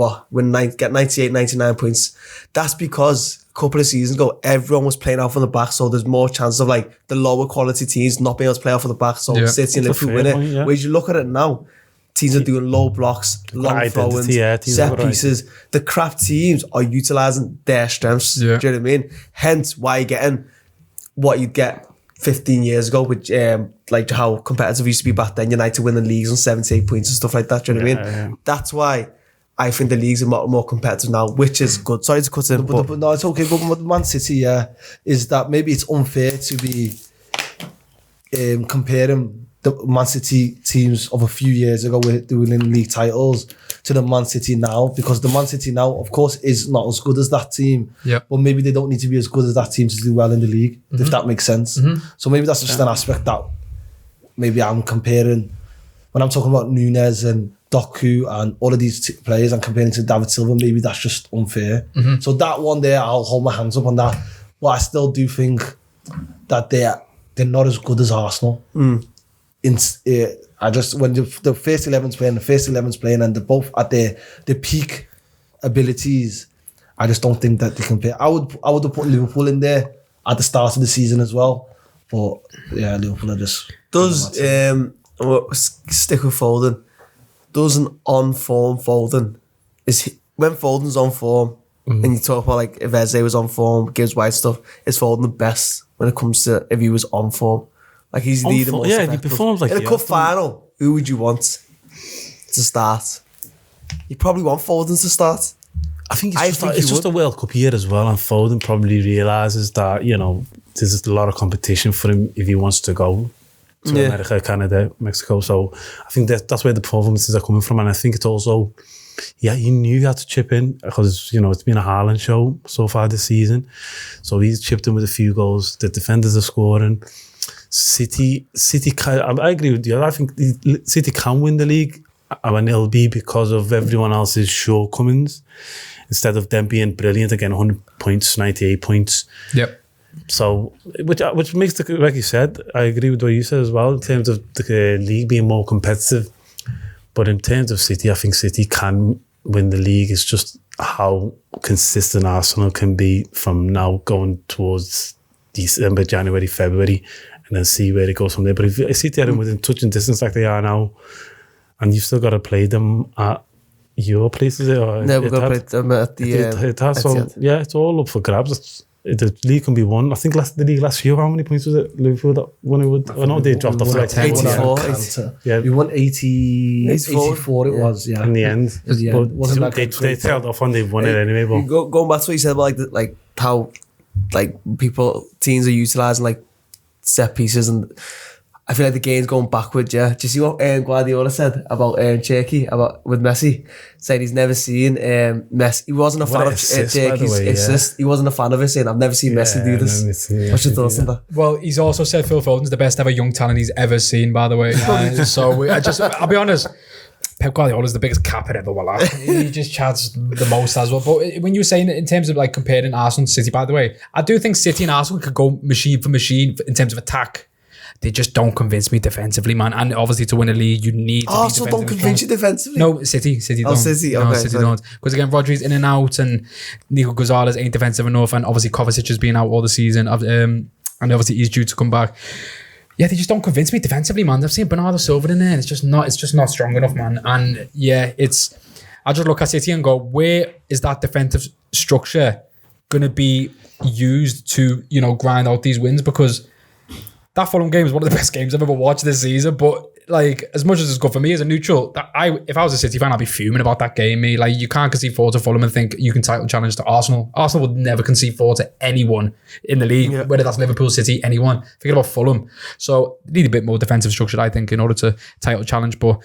get 98, 99 points. That's because a couple of seasons ago, everyone was playing out from the back, so there's more chance of like the lower quality teams not being able to play out from the back, so City and That's a Liverpool win fair it. point, yeah. Whereas you look at it now, teams are doing low blocks, long throw-ins, set pieces. The crap teams are utilising their strengths. Yeah. Do you know what I mean? Hence why you're getting what you'd get 15 years ago, which like how competitive it used to be back then. United winning leagues on 78 points and stuff like that. Do you know what I mean? Yeah. That's why I think the leagues are more competitive now, which is good. Sorry to cut in, but No, it's okay. But with Man City, is that maybe it's unfair to be comparing the Man City teams of a few years ago with winning league titles to the Man City now, because the Man City now, of course, is not as good as that team. Yeah. But maybe they don't need to be as good as that team to do well in the league, if that makes sense. So maybe that's just an aspect that maybe I'm comparing when I'm talking about Nunes and Doku and all of these players and comparing to David Silva. Maybe that's just unfair. So that one there, I'll hold my hands up on that. But I still do think that they're not as good as Arsenal. I just, when the first 11's playing and they're both at their peak abilities, I just don't think that they can play. I would have put Liverpool in there at the start of the season as well, but yeah, Liverpool are just stick with Foden. Does an on form Foden when Foden's on form, and you talk about like if Eze was on form, Gibbs White stuff, is Foden the best when it comes to if he was on form? Like he's the most he effective. performs like in a he cup has done. final. Who would you want to start? You probably want Foden to start. I think I it's think he just a would. World Cup year as well, and Foden probably realises that, you know, there's just a lot of competition for him if he wants to go to America, Canada, Mexico. So I think that's where the performances are coming from, and I think it's also, he knew he had to chip in because, you know, it's been a Haaland show so far this season. So he's chipped in with a few goals. The defenders are scoring. City, I agree with you. I think City can win the league, and it'll be because of everyone else's shortcomings instead of them being brilliant again. 100 points, 98 points. Yep. So, which makes the, like you said, I agree with what you said as well in terms of the league being more competitive. But in terms of City, I think City can win the league. It's just how consistent Arsenal can be from now going towards December, January, February, and then see where it goes from there. But if City are within touching distance like they are now, and you've still got to play them at your places, or No, we've got to play them at the Etihad. So yeah, it's all up for grabs. The league can be won. I think the league last year, how many points was it? Liverpool that won it with? I know they dropped off like 84. Yeah, we won 84 it was, yeah. in the end. Yeah, But wasn't that they great? tailed off and they won it anyway. But Going back to what you said about like how like teams are utilising like set pieces, and I feel like the game's going backwards. Yeah, do you see what Guardiola said about Cherky with Messi, saying he's never seen Messi. He wasn't a fan of Cherky's assist. He wasn't a fan of it, saying I've never seen Messi do this. What's your thoughts on that? Well, he's also said Phil Foden's the best ever young talent he's ever seen, by the way. I'll be honest, Pep Guardiola's the biggest capper ever. Well, he just chats the most as well. But when you were saying in terms of like comparing Arsenal to City, by the way, I do think City and Arsenal could go machine for machine in terms of attack. they just don't convince me defensively, man. And obviously to win a league, you need to be so defensively don't convince you strong. defensively? No, City don't. City, No, okay, City sorry. don't. Because again, Rodri's in and out, and Nico Gonzalez ain't defensive enough, and obviously Kovacic has been out all the season, and obviously he's due to come back. Yeah, they just don't convince me defensively, man. I've seen Bernardo Silva in there, and it's just not strong enough, man. And yeah, I just look at City and go, where is that defensive structure going to be used to, grind out these wins? Because that Fulham game is one of the best games I've ever watched this season. But like, as much as it's good for me as a neutral, if I was a City fan, I'd be fuming about that game. Like, you can't concede forward to Fulham and think you can title challenge to Arsenal. Arsenal would never concede forward to anyone in the league, whether that's Liverpool, City, anyone. Forget about Fulham. So they need a bit more defensive structure, I think, in order to title challenge. But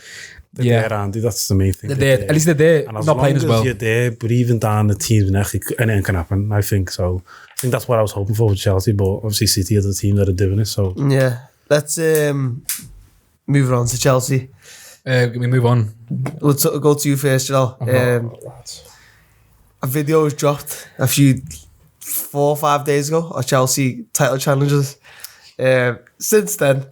they're there, Andy. That's the main thing. They're there. At least they're there, and not playing as well. You're there, but even down the team's neck, anything can happen, I think. So I think that's what I was hoping for with Chelsea, but obviously City are the team that are doing it. So yeah, let's move on to Chelsea. Can we move on? We'll go to you first, Joel. A video was dropped 4 or 5 days ago of Chelsea title challenges. Since then,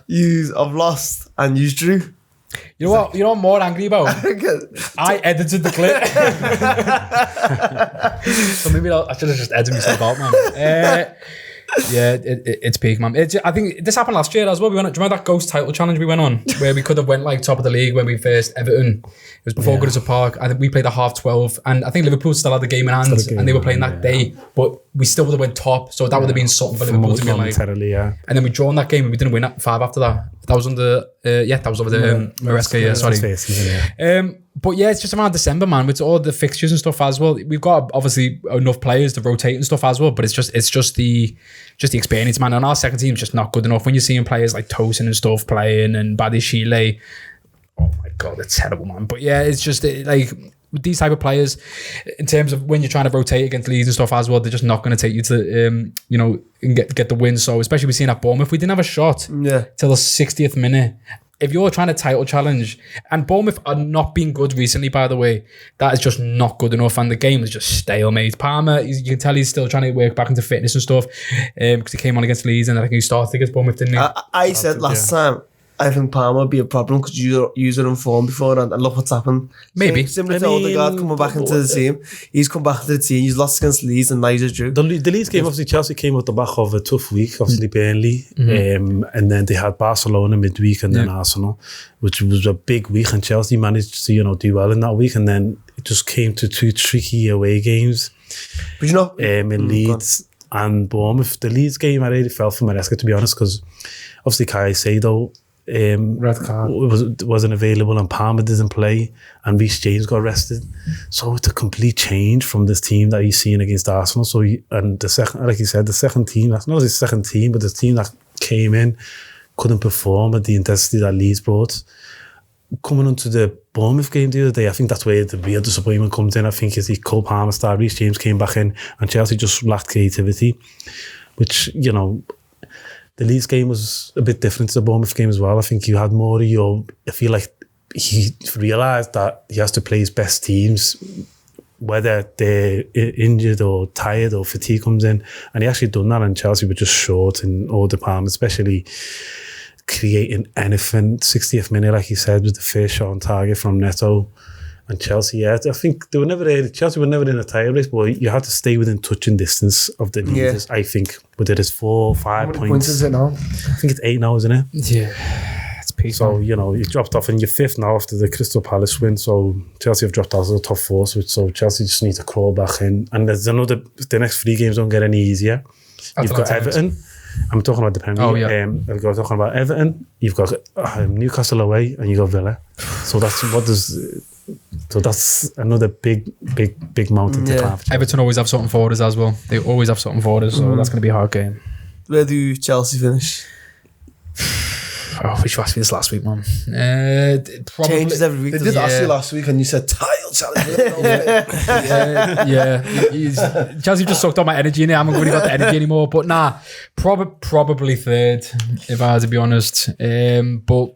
you have lost and you drew. You know what I'm more angry about? I edited the clip. So maybe I should have just edited myself out, man. Yeah, it's peak, man. I think this happened last year as well. Do you remember that ghost title challenge we went on, where we could have went like top of the league when we faced Everton? It was before Goodison Park. I think we played at 12:30, and I think Liverpool still had the game in hand, and they were playing that day. But we still would have went top, so that would have been something for Liverpool to be like. And then we drawn that game, and we didn't win at 5 after that. That was under, that was over the Maresca. Yeah, sorry. But yeah, it's just around December, man, with all the fixtures and stuff as well. We've got obviously enough players to rotate and stuff as well, but it's just the experience, man. And our second team's just not good enough. When you're seeing players like Tosin and stuff playing and Badiashile, oh my god, they're terrible, man. But yeah, it's just like with these type of players, in terms of when you're trying to rotate against leads and stuff as well, they're just not going to take you to and get the win. So especially we've seen at Bournemouth, we didn't have a shot till the 60th minute. If you're trying to title challenge, and Bournemouth are not being good recently, by the way, that is just not good enough, and the game is just stalemate. Palmer, you can tell he's still trying to work back into fitness and stuff, because he came on against Leeds, and I think he started against Bournemouth, didn't he? I said last time, I think Palmer would be a problem because you were in form before, and look what's happened. Maybe. Similar to Odegaard coming back into the team. He's come back to the team, he's lost against Leeds, and now he's a drew. The Leeds game, obviously Chelsea came out the back of a tough week, obviously Burnley, and then they had Barcelona midweek and then Arsenal, which was a big week, and Chelsea managed to do well in that week, and then it just came to 2 tricky away games. But in Leeds and Bournemouth. The Leeds game I really felt for Maresca, to be honest, because obviously Caicedo red card wasn't available, and Palmer didn't play, and Reece James got arrested. So it's a complete change from this team that he's seen against Arsenal. So the second, like you said, the second team, that's not his second team, but the team that came in couldn't perform at the intensity that Leeds brought. Coming onto the Bournemouth game the other day, I think that's where the real disappointment comes in. I think is Cole Palmer started, Reece James came back in, and Chelsea just lacked creativity, which, the Leeds game was a bit different to the Bournemouth game as well. I think you had more of I feel like he realised that he has to play his best teams, whether they're injured or tired or fatigue comes in. And he actually done that, and Chelsea were just short in all departments, especially creating anything. 60th minute, like you said, was the first shot on target from Neto. And Chelsea, I think Chelsea were never in a title race, but you had to stay within touching distance of the leaders, I think. Whether it's 4 or 5 points. points is it now? I think it's 8 now, isn't it? Yeah, it's peak. So, you dropped off, and you're 5th now after the Crystal Palace win. So Chelsea have dropped out of the top 4, so Chelsea just need to crawl back in. And there's the next 3 games don't get any easier. You've got Everton. I'm talking about the Premier League. I'm talking about Everton. You've got Newcastle away, and you got Villa. So that's another big mountain to climb. Everton always have something for us as well. They always have something for us, so that's going to be a hard game. Where do Chelsea finish? Oh, we should ask me this last week, man. Probably, changes every week. They did ask you last week, and you said title challenge. Chelsea just sucked all my energy in it. I haven't really got the energy anymore. But nah, probably 3rd, if I had to be honest. But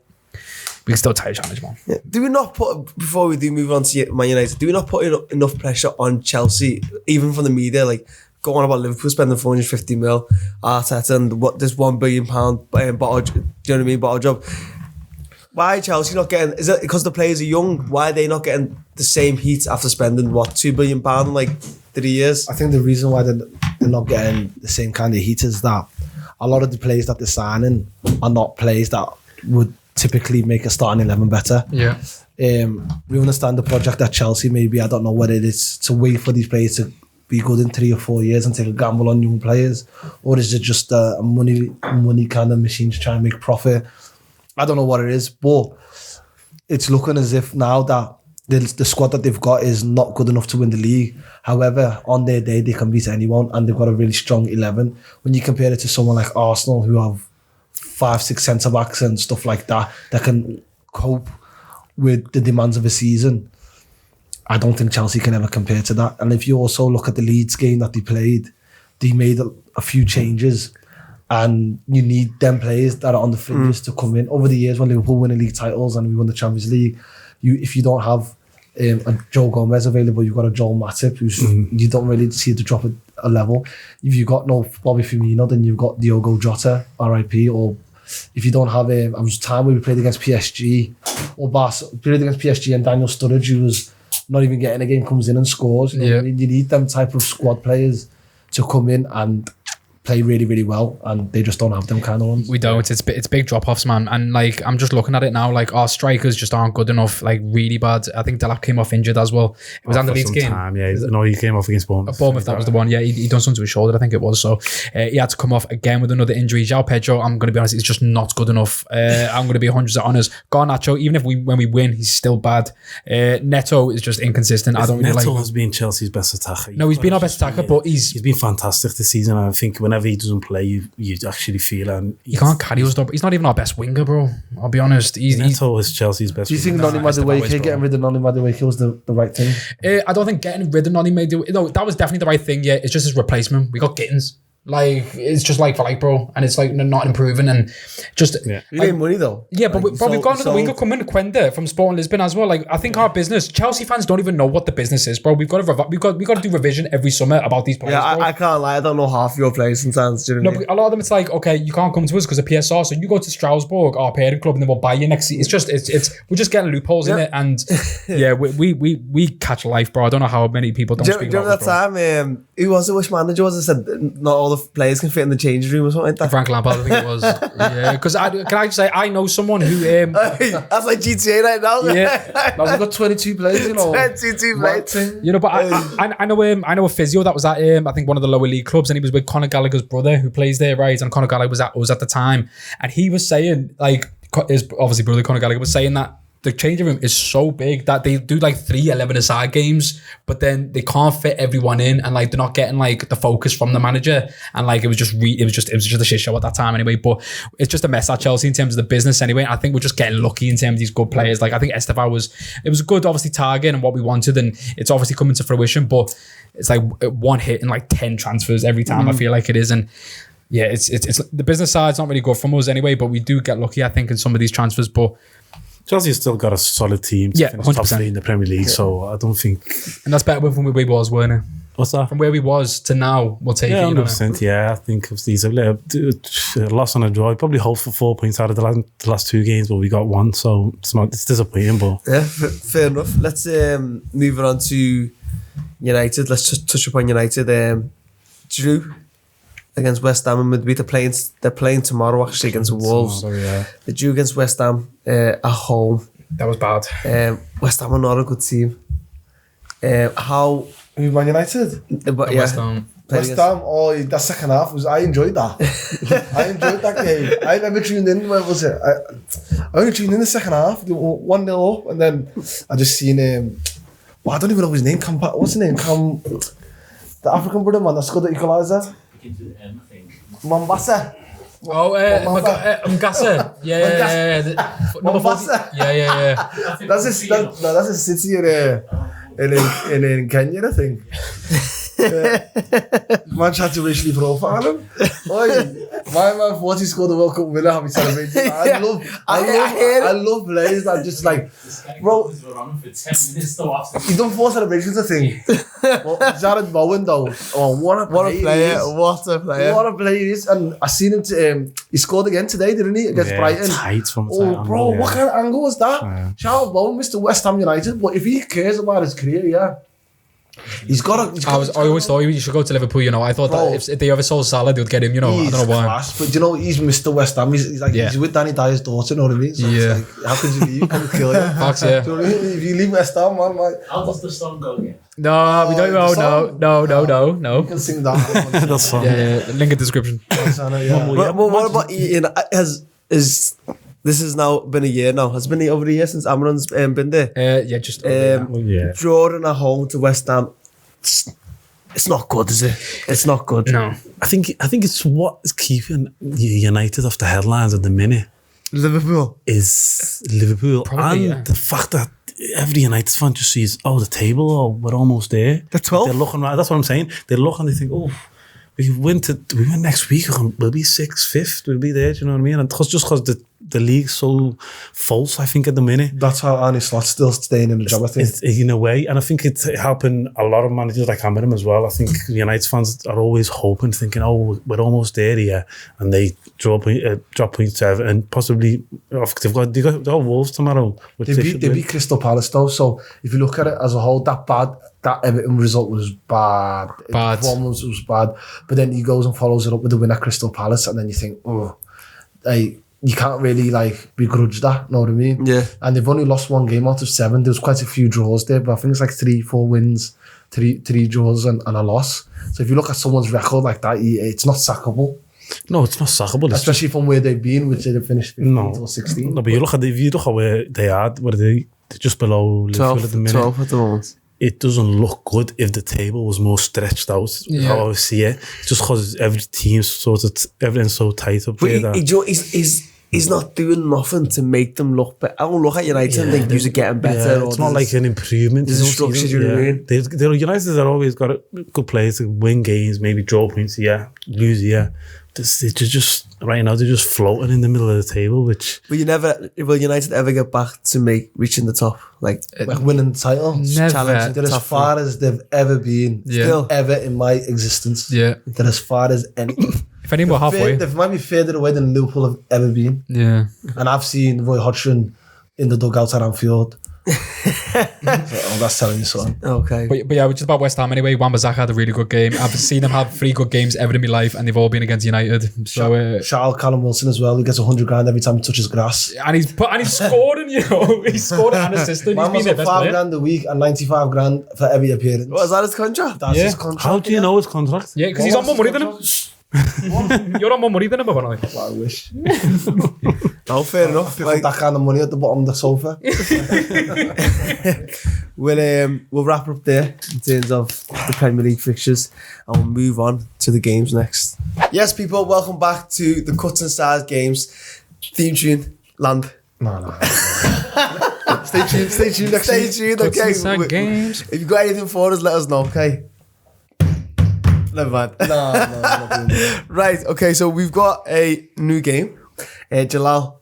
we can still title challenge, man. Yeah. Do we not before we do move on to Man United, do we not put enough pressure on Chelsea, even from the media? Like, go on about Liverpool spending 450 mil, Arteta, and what this £1 billion bottle, do you know what I mean, bottle job. Why Chelsea not getting? Is it because the players are young? Why are they not getting the same heat after spending what £2 billion in like 3 years? I think the reason why they're not getting the same kind of heat is that a lot of the players that they're signing are not players that would typically make a starting 11 better. Yeah. We understand the project at Chelsea. Maybe I don't know what it is to wait for these players to be good in 3 or 4 years and take a gamble on young players, or is it just a money kind of machine to try and make profit? I don't know what it is, but it's looking as if now that the squad that they've got is not good enough to win the league. However, on their day, they can beat anyone, and they've got a really strong 11. When you compare it to someone like Arsenal, who have 5-6 centre-backs and stuff like that can cope with the demands of a season, I don't think Chelsea can ever compare to that. And if you also look at the Leeds game that they played, they made a few changes, and you need them players that are on the fringes to come in. Over the years, when Liverpool win league titles and we won the Champions League, if you don't have a Joe Gomez available, you've got a Joel Matip, who's you don't really see to drop a level. If you've got no Bobby Firmino, then you've got Diogo Jota, RIP, or if you don't have I was time where we played against PSG or played against PSG, and Daniel Sturridge, who was not even getting a game, comes in and scores. You need them type of squad players to come in and play really, really well, and they just don't have them kind of ones. We don't. It's big drop-offs, man. And like, I'm just looking at it now, like our strikers just aren't good enough, like really bad. I think Delap came off injured as well. It was on the Leeds game. He came off against Bournemouth. Bournemouth, that was the one. Yeah, he done something to his shoulder, I think it was. So he had to come off again with another injury. João Pedro, I'm going to be honest, he's just not good enough. I'm going to be 100% honest. Garnacho, even if when we win, he's still bad. Neto is just inconsistent. I don't really like him. Neto has been Chelsea's best attacker. No, he's been our best attacker, but he's been fantastic this season. I think whenever he doesn't play, you actually feel, and you can't carry us. He's not even our best winger, bro. I'll be honest. Neto is Chelsea's best. Do you think Noni Madueke, getting rid of Noni Madueke was the right thing? I don't think getting rid of Noni Madueke, no, that was definitely the right thing. Yeah, it's just his replacement. We got Gittins. Like, it's just like for like, bro, and it's like not improving, and just we need money though. Yeah, but we've got another winger coming, Quenda from Sporting Lisbon as well. Like, I think our business, Chelsea fans don't even know what the business is, bro. We've got to do revision every summer about these players. Yeah, bro. I can't lie. I don't know half your players sometimes. Do you know what I mean? But a lot of them, it's like, okay, you can't come to us because of PSR, so you go to Strasbourg, our parent club, and then we'll buy you next season. It's we're just getting loopholes in it, and yeah, we catch life, bro. I don't know how many people don't speak about that time. Who was it? Which manager was it? Said not all the players can fit in the changing room or something like that. Frank Lampard, I think it was. Yeah, because can I just say, I know someone who that's like GTA right now. Yeah, now we've got 22 players, 22 players. You know, but I know a physio that was at I think one of the lower league clubs, and he was with Conor Gallagher's brother who plays there, right? And Conor Gallagher was at the time, and he was saying, like, his obviously brother Conor Gallagher was saying that the changing room is so big that they do like 3 11-a-side games, but then they can't fit everyone in, and like they're not getting like the focus from the manager, and like it was just a shit show at that time anyway. But it's just a mess at Chelsea in terms of the business anyway. I think we're just getting lucky in terms of these good players. Like, I think Estevao was a good obviously target and what we wanted, and it's obviously coming to fruition, but it's like one hit in like 10 transfers every time. I feel like it is, and yeah, it's the business side's not really good from us anyway, but we do get lucky, I think, in some of these transfers. But Chelsea's still got a solid team to finish top 3 in the Premier League, so I don't think... And that's better from where we was, weren't it? What's that? From where we was to now, we'll take it. 100%, yeah. I think of these a loss and a draw. Probably hope for 4 points out of the last 2 games, but we got 1, so it's disappointing. But yeah, fair enough. Let's move on to United. Let's just touch upon United. Drew against West Ham and midweek. They're playing tomorrow actually against Wolves. They drew against West Ham at home. That was bad. West Ham are not a good team. How who Man United? But yeah, West Ham. Oh, that second half I enjoyed that. I enjoyed that game. I never tuned in. Where was it? I only tuned in the second half. 1-0 up, and then I just seen I don't even know his name. What's his name? The African brother man that scored the equaliser. Mombasa. Oh, Mugasa. Yeah. Mombasa. Yeah. That's a city in Kenya, I think. Man tried to racially profile him. Oi, my man thought he scored the World Cup winner. How he celebrated. I love players that just like, bro. He's done 4 celebrations, I think. Well, Jared Bowen though. Oh, what a player! What a player! What a player he is. And I seen him. He scored again today, didn't he? Against Brighton. Tight from Oh, bro, what kind of angle was that? Yeah. Shout out Bowen, Mr. West Ham United. But if he cares about his career, yeah. I always thought he should go to Liverpool, you know. I thought that if they ever sold Salah, they would get him, you know. I don't know why. Class, but you know, he's Mr. West Ham. He's like, he's with Danny Dyer's daughter, you know what I mean? So it's like, how could you leave? Come and kill you. Facts, yeah. Do you know what I mean? If you leave West Ham, man, like... How does the song go again? No, we don't know. No. You can sing that. That's fun. Yeah, link in description. But what about Ian? This has now been a year now. Has it been over a year since Amron's been there? Yeah, just Drawing at home to West Ham. It's not good, is it? It's not good. No. I think it's what is keeping United off the headlines at the minute. Liverpool Is Liverpool. Probably, and the fact that every United fan just sees, the table, we're almost there. The 12th? They're looking right. That's what I'm saying. They look and they think, we win next week, we'll be 6th, 5th, we'll be there, do you know what I mean? And just because the league's so false, I think, at the minute. That's how Arne Slot's still staying in the job, I think. It's in a way, and I think it's helping a lot of managers like Cameron as well. I think United fans are always hoping, thinking, we're almost there, yeah, and they drop points to Everton, and possibly they've got Wolves tomorrow. They beat Crystal Palace though, so if you look at it as a whole, that Everton result was bad. The performance was bad, but then he goes and follows it up with the win at Crystal Palace, and then you think, you can't really begrudge that, know what I mean? Yeah. And they've only lost 1 game out of 7. There's quite a few draws there, but I think it's like 3-4 wins, three draws and a loss. So if you look at someone's record like that, it's not sackable. No, it's not sackable. Especially from where they've been, which they've finished 15th or 16th. No, but if you look at where they are, they're just below Liverpool at the minute. 12 at the moment. It doesn't look good if the table was more stretched out. How I see it, just because every team's everything's so tight up there. He's not doing nothing to make them look better. I don't look at United and think you're getting better. It's not like an improvement. There's a structure, you know what I mean? They're United have always got good players to win games, maybe draw points, lose, They're just right now. They're just floating in the middle of the table. Will United ever get back to reaching the top, like winning the title? Never. They're as far as they've ever been. Yeah. Ever in my existence. Yeah. They're as far as any. If any were halfway. They might be further away than Liverpool have ever been. Yeah. And I've seen Roy Hodgson in the dugout at Anfield. That's telling you something. Okay. But yeah, which is about West Ham anyway. Wan-Bissaka had a really good game. I've seen him have 3 good games ever in my life, and they've all been against United. So shout out Callum Wilson as well. He gets 100 grand every time he touches grass. and he's scoring, he scored and assisted. Man was He's been on their best 5 player. grand a week and 95 grand for every appearance. What is that his contract? That's his contract. How do you know his contract? Yeah, because he's on more money than him. You're on more money than him, apparently. Well, I wish. No, fair enough. Like that kind of money at the bottom of the sofa. We'll wrap up there in terms of the Premier League fixtures, and we'll move on to the games next. Yes, people, welcome back to the Cutz Inside games. Theme tune, land. No. Stay tuned next week. Stay tuned, Cutz okay? Inside games. If you've got anything for us, let us know, okay? Never mind. No, not doing that. Right, okay, so we've got a new game. Jalal,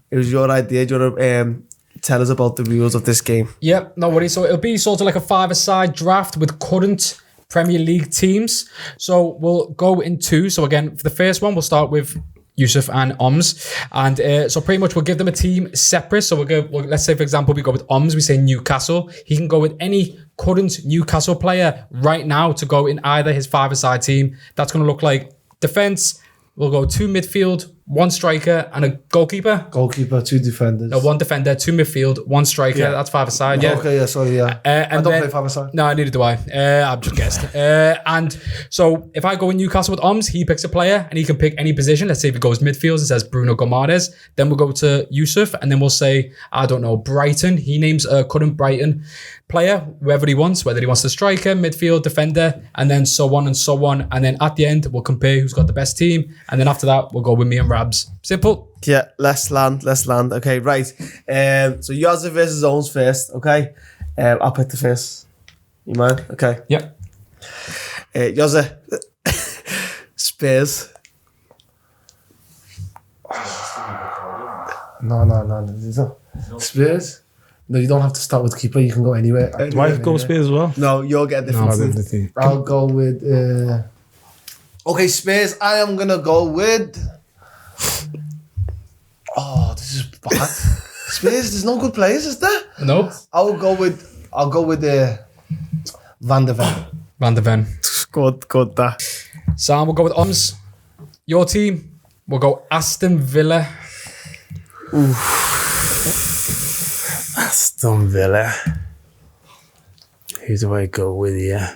it was your idea. Do you want to tell us about the rules of this game? Yep, no worries. So it'll be sort of like a 5-a-side draft with current Premier League teams. So we'll go in 2. So again, for the first one, we'll start with Yusuf and Oms. And so pretty much we'll give them a team separate. So let's say, for example, we go with Oms, we say Newcastle. He can go with any current Newcastle player right now to go in either his 5-a-side team. That's going to look like defence. We'll go 2 midfield, 1 striker, and a goalkeeper. Goalkeeper, 2 defenders. No, 1 defender, 2 midfield, 1 striker. Yeah. That's 5-a-side. Yeah. Okay, yeah, sorry, yeah. I don't play 5-a-side. No, neither do I. I've just guessed. And so if I go in Newcastle with Oms, he picks a player and he can pick any position. Let's say if he goes midfield, it says Bruno Gomares. Then we'll go to Yusuf and then we'll say, I don't know, Brighton. He names a current Brighton player, whoever he wants, whether he wants the striker, midfield, defender, and then so on and so on. And then at the end, we'll compare who's got the best team. And then after that, we'll go with me and Rabs. Simple. Yeah, let's land. Okay, right. So Yazzie versus Owens first, okay? I'll pick the first. You mind? Okay. Yep. Jose. Spurs. No. Spurs? No, you don't have to start with keeper. You can go anywhere. Do I go Spurs as well? No, you'll get a different team. I'll go with... Okay, Spurs. I am going to go with... Oh, this is bad. Spurs, there's no good players, is there? Nope. I'll go with Van der Ven. Van der Ven. Good that. Sam, we'll go with Oms. Your team, we'll go Aston Villa. Aston Villa. Who do I go with here?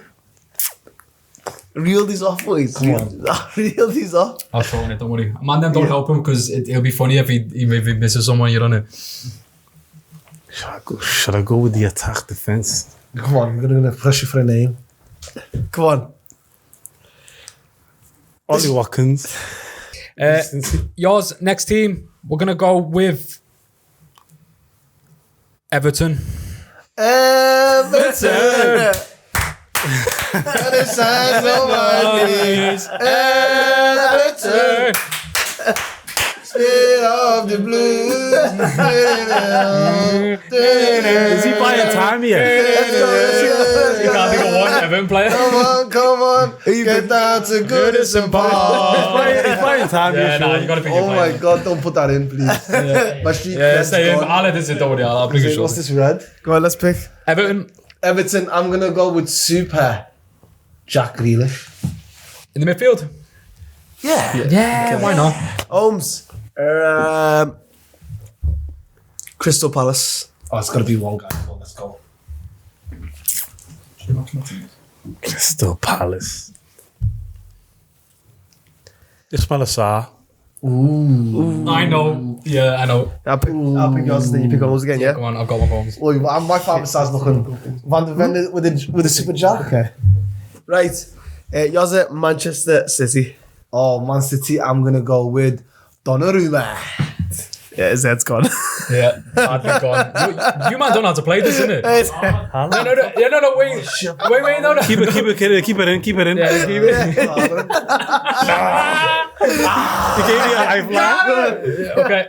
Reel these off, boys. Reel these off. I'll throw in it, don't worry. Man, then don't help him because it'll be funny if he maybe misses someone, you don't know. Should I go with the attack defense? Come on, we're going to push you for a name. Come on. Ollie Watkins. Yours, next team, we're going to go with Everton. Banter. Other sides of my knees. Banter. Spit off the blues. Is he buying time here? You can't think of one Everton player. Come on. Get down to Goodison Park. He's buying time Yeah, here. no, you got to pick your Oh player. my God, don't put that in, please. My street Yeah, cred's stay in. gone. I'll edit it, don't worry. I'll bring it What's short. this red? Go on, let's pick. Everton Everton, I'm going to go with Super Jack Grealish. in the midfield. Yeah, why not? Ohms. Crystal Palace. Oh, it's got to be one guy. Come on, let's go. Crystal Palace. Ismail Assar. I know. Yeah, I know. I'll pick yours, then you pick Ohms again, yeah? Come on, I've got one for him. Look, my father starts looking Van der Ven with a Super Jack. Okay. Right. Yours at Manchester City. Oh, Man City, I'm going to go with Donnarumma. Yeah, his head's gone. Yeah, I'd be gone. You man don't know how to play this, innit? No, wait, no. Keep it in. Yeah, keep it. He gave me a lifeline. Okay.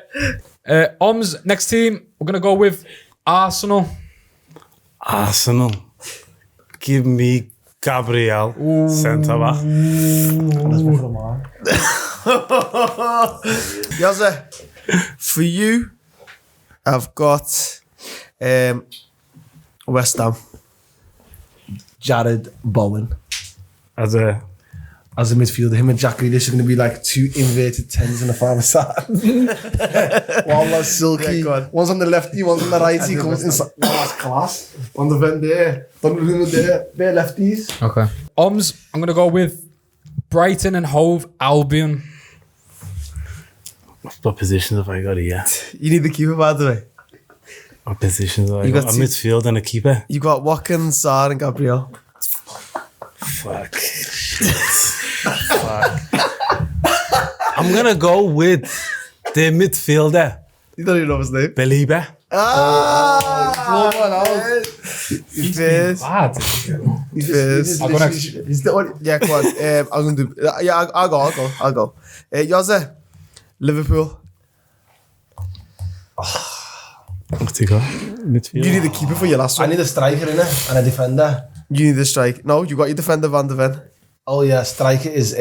Oms, next team, we're going to go with Arsenal. Arsenal. Give me Gabriel, centre back. Yours for you, I've got West Ham. Jared Bowen. As a midfielder, him and Jack Grealish are going to be like two inverted 10s in the five side. One was silky. Yeah, go on. One's on the lefty, one's on the righty. Comes inside. Oh, that's class. On the vent there. Donnarumma there. They're lefties. Okay. Oms, I'm going to go with Brighton and Hove Albion. what positions have I got here? You need the keeper, by the way. What positions have I You got? got A two- midfield and a keeper. You got Watkins, Sarr, and Gabriel. Fuck. Fuck. I'm gonna go with the midfielder, You don't even know his name. Belieber. He is. Bad. He is. I'll go next. He's the only. Yeah, come on. I'm gonna do. Yeah, I'll go. Yours, Liverpool. What's he got? Midfield. You need a keeper for your last I one. need a striker in it and a defender. You need a strike. No, you got your defender, Van der Ven. Oh yeah, striker is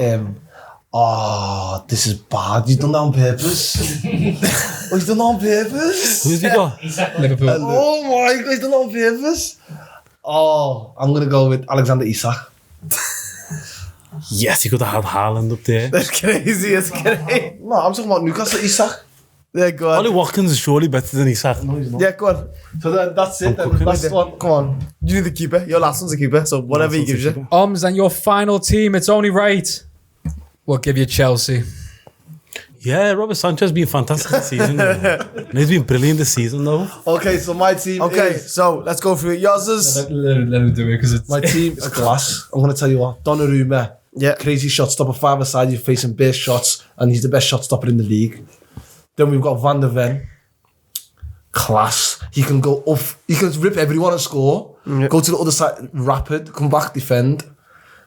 oh, this is bad. You've done that on purpose. You've done that on purpose. Who's he got? Liverpool. Oh my God, he's done that on purpose. Oh, I'm gonna go with Alexander Isak. Yes, he could have had Haaland up there. That's crazy. It's crazy. No, I'm talking about Newcastle Isak. Yeah, go on. Ollie Watkins is surely better than Isak. Yeah, go on. So that's it. Then. That's the one. Come on. You need the keeper. Your last one's a keeper. So whatever he gives you. Oms, and your final team, it's only right. We'll give you Chelsea. Yeah, Robert Sanchez has been fantastic this season. And he's been brilliant this season, though. Okay, so my team. Okay, is, so let's go through it. Yours is. Let him do it because it's. my team is class. I'm gonna tell you what. Donnarumma. Yeah. Crazy shot stopper, five-a-side. You're facing base shots, and he's the best shot stopper in the league. Then we've got Van der Ven. Class. He can go off. He can rip everyone and score. Yeah. Go to the other side, rapid, come back, defend.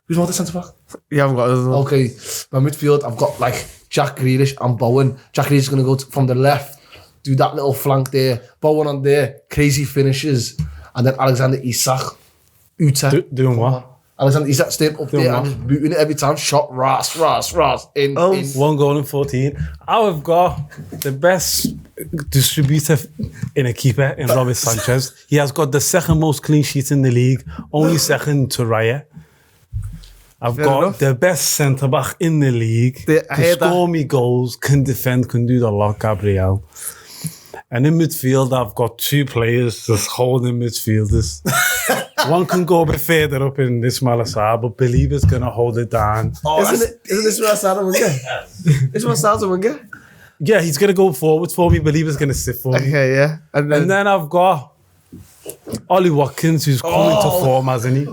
Who's more the centre back? You haven't got another one. Okay, my midfield, I've got like Jack Grealish and Bowen. Jack Grealish is going to go from the left, do that little flank there. Bowen on there, crazy finishes. And then Alexander Isak, Uta. Doing what? Alexander Isak staying up Doing there what? and just booting it every time. Shot, Ras. In. 1 goal in 14. I've got the best distributor in a keeper in Robert Sanchez. He has got the second most clean sheets in the league, only second to Raya. I've Fair got enough. the best centre back in the league. I Can heard that. score me goals, can defend, can do the lot, Gabriel. And in midfield, I've got 2 players just holding midfielders. One can go a bit further up in Ismail Assar, but Belieber's going to hold it down. Isn't this what I sound a winger? This what sounds a winger? Yeah, he's going to go forward for me. Belieber's going to sit for me. Okay, yeah. And And then I've got Ollie Watkins, who's coming to form, hasn't he?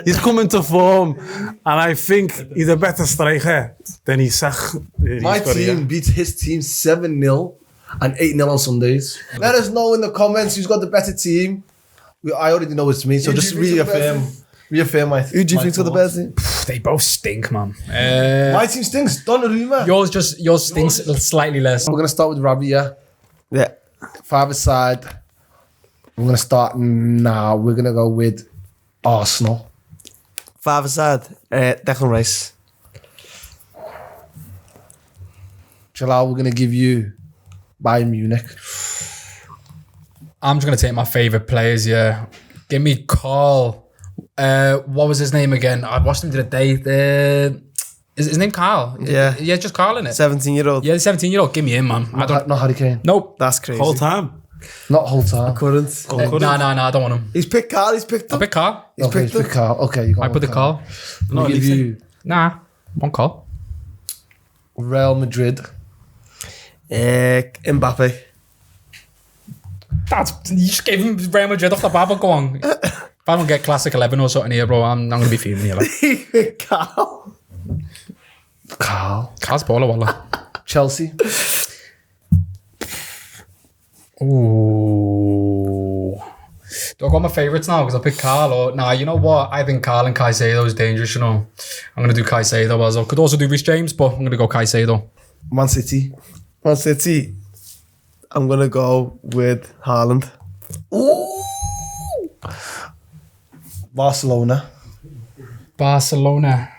He's coming to form, and I think he's a better striker than Isak. My team beats his team 7-0 and 8-0 on Sundays. Let us know in the comments who's got the better team. I already know it's me, so Who do just you think's got the better reaffirm my. who do you think's got the thoughts. best team? They both stink, man. My team stinks. Donnarumma. Yours stinks slightly less. We're gonna start with Robbie. Yeah, Yeah. 5-a-side. We're gonna start now. We're gonna go with Arsenal. 5-a-side. Declan Rice. Jalal, we're gonna give you Bayern Munich. I'm just gonna take my favorite players. Yeah, give me Carl. What was his name again? I watched him the other day. Is his name Carl? Yeah. Yeah, just Carl in it. 17-year-old. Yeah, the 17-year-old. Give me him, man. I don't. Not Harry Kane. Nope. That's crazy. Whole time. Not whole time. Couldn't. Nah, I don't want him. He's picked Carl, he's picked I him. pick Carl. He's Okay, picked him. pick Carl. Okay, you got I put the Carl. We'll give you Nah, one Carl. Real Madrid. Mbappe. You just gave him Real Madrid off the bat, but go on. If I don't get classic 11 or something here, bro, I'm gonna be fuming here. Like. He picked Carl. Carl. Carl's baller, wallah. Chelsea. Ooh. Do I got my favourites now? Because I picked Carl or... Nah, you know what? I think Carl and Caicedo is dangerous, you know. I'm going to do Caicedo as well. Could also do Reece James, but I'm going to go Caicedo. Man City. Man City. I'm going to go with Haaland. Ooh. Barcelona. Barcelona.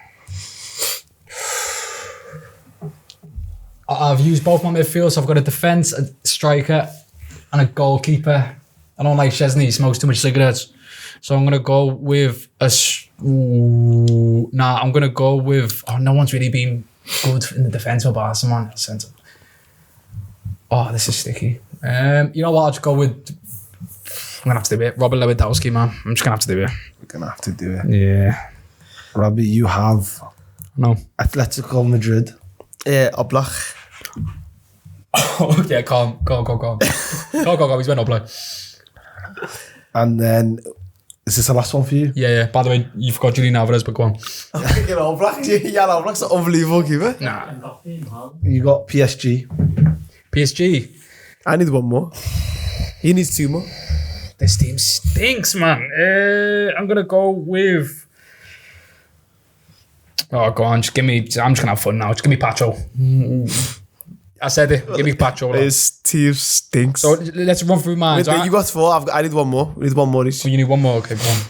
I've used both my midfield, so I've got a defence, a striker, and a goalkeeper. I don't like Chesney, he smokes too much cigarettes. So I'm going to go with I'm going to go with... Oh, no one's really been good in the defence for Barcelona. Centre. Oh, this is sticky. You know what? I'll just go with... I'm going to have to do it. Robert Lewandowski, man. I'm just going to have to do it. We're going to have to do it. Yeah. Robbie, you have No. Atletico Madrid. Oblak. Oh, yeah, calm. Go. Go. He's went up, like. And then, is this the last one for you? Yeah. By the way, you forgot Julian Alvarez, but go on. I'm picking Oblak. Yeah, Oblak's an unbelievable keeper. Nah. You got PSG. PSG. I need one more. He needs 2 more. This team stinks, man. I'm going to go with... Oh, go on. Just give me... I'm just going to have fun now. Just give me Pacho. I said it. Give me Pacho. Like. His team stinks. So let's run through mine. Wait, you got 4. I need one more. We need one more each. So you need one more. Okay, go on.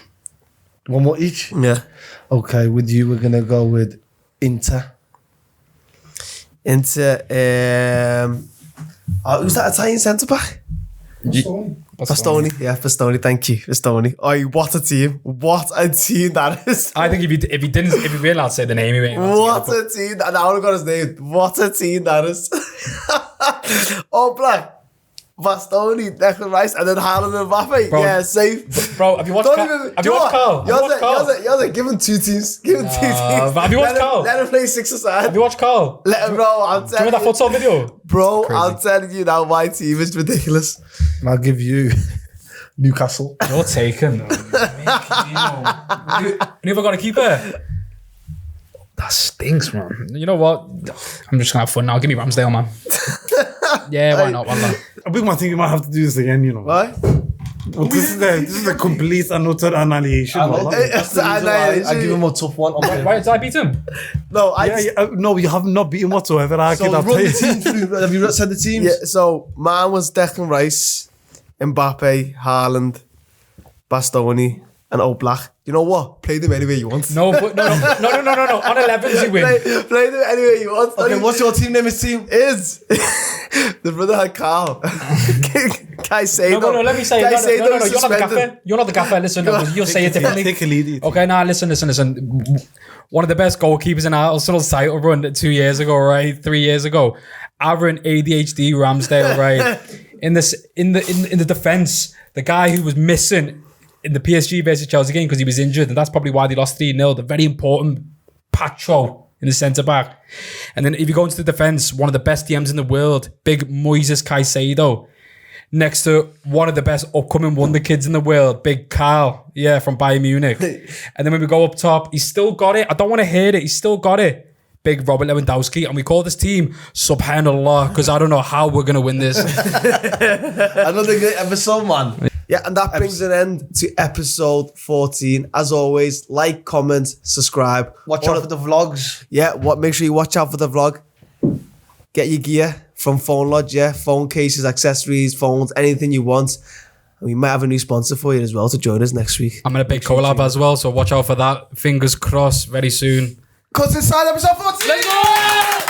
One more each? Yeah. Okay, with you, we're going to go with Inter. Into who's that Italian centre back? Bastoni. Yeah, Bastoni. Thank you, Bastoni. Oh, what a team! What a team that is! I think if you weren't allowed to say the name, you ain't. What a team! And I only got his name. What a team that is! Oh, Black. Bastoni, Declan Rice, and then Haaland and Mbappe. Bro. Yeah, safe. Bro, have you watched Carl? Have you watched Carl? Give him 2 teams. Give him 2 teams. but have you watched Carl? Let him play 6-a-side. Have you watched Carl? Let him, bro. I'm Do you remember telling that futsal video? Bro, I'm telling you now, my team is ridiculous. And I'll give you Newcastle. You're taken. Never got a keeper. That stinks, man. You know what? I'm just gonna have fun now. Give me Ramsdale, man. Yeah, why not? Why not? I think you might have to do this again, you know. Why? This is the complete and utter annihilation. That's the reason why I give him a tough one. Why did I beat him? No, No, you have not beaten whatsoever. I So get run that. the team through. Have you said the teams? yeah. So mine was Declan Rice, Mbappe, Haaland, Bastoni, and Oblak. You know what? Play them anywhere you want. No. On 11s you win. Play them anywhere you want. Okay, what's your team name? His team? Is the brother had Carl. Caicedo. No, let me say it. Caicedo No, is you're not the suspended. gaffer. You're not the gaffer. Listen, you'll say it differently. Take a lead. Okay, now listen. One of the best goalkeepers in Arsenal's title run 2 years ago, right? 3 years ago. Aaron ADHD Ramsdale, right? In the defense, the guy who was missing in the PSG versus Chelsea game because he was injured, and that's probably why they lost 3-0. The very important Pacho in the centre back. And then if you go into the defense, one of the best DMs in the world, big Moises Caicedo. Next to one of the best upcoming wonder kids in the world, Big Carl, from Bayern Munich. And then when we go up top, he's still got it. I don't want to hear it. He's still got it. Big Robert Lewandowski. And we call this team Subhanallah because I don't know how we're going to win this. Another great episode, man. Yeah, and that brings an end to episode 14. As always, like, comment, subscribe. Watch out for the vlogs. Yeah, make sure you watch out for the vlog. Get your gear from Phone Lodge, phone cases, accessories, phones, anything you want. And we might have a new sponsor for you as well to join us next week. I'm in a big collab as well, so watch out for that. Fingers crossed very soon. Cutz Inside episode 14! Let's go!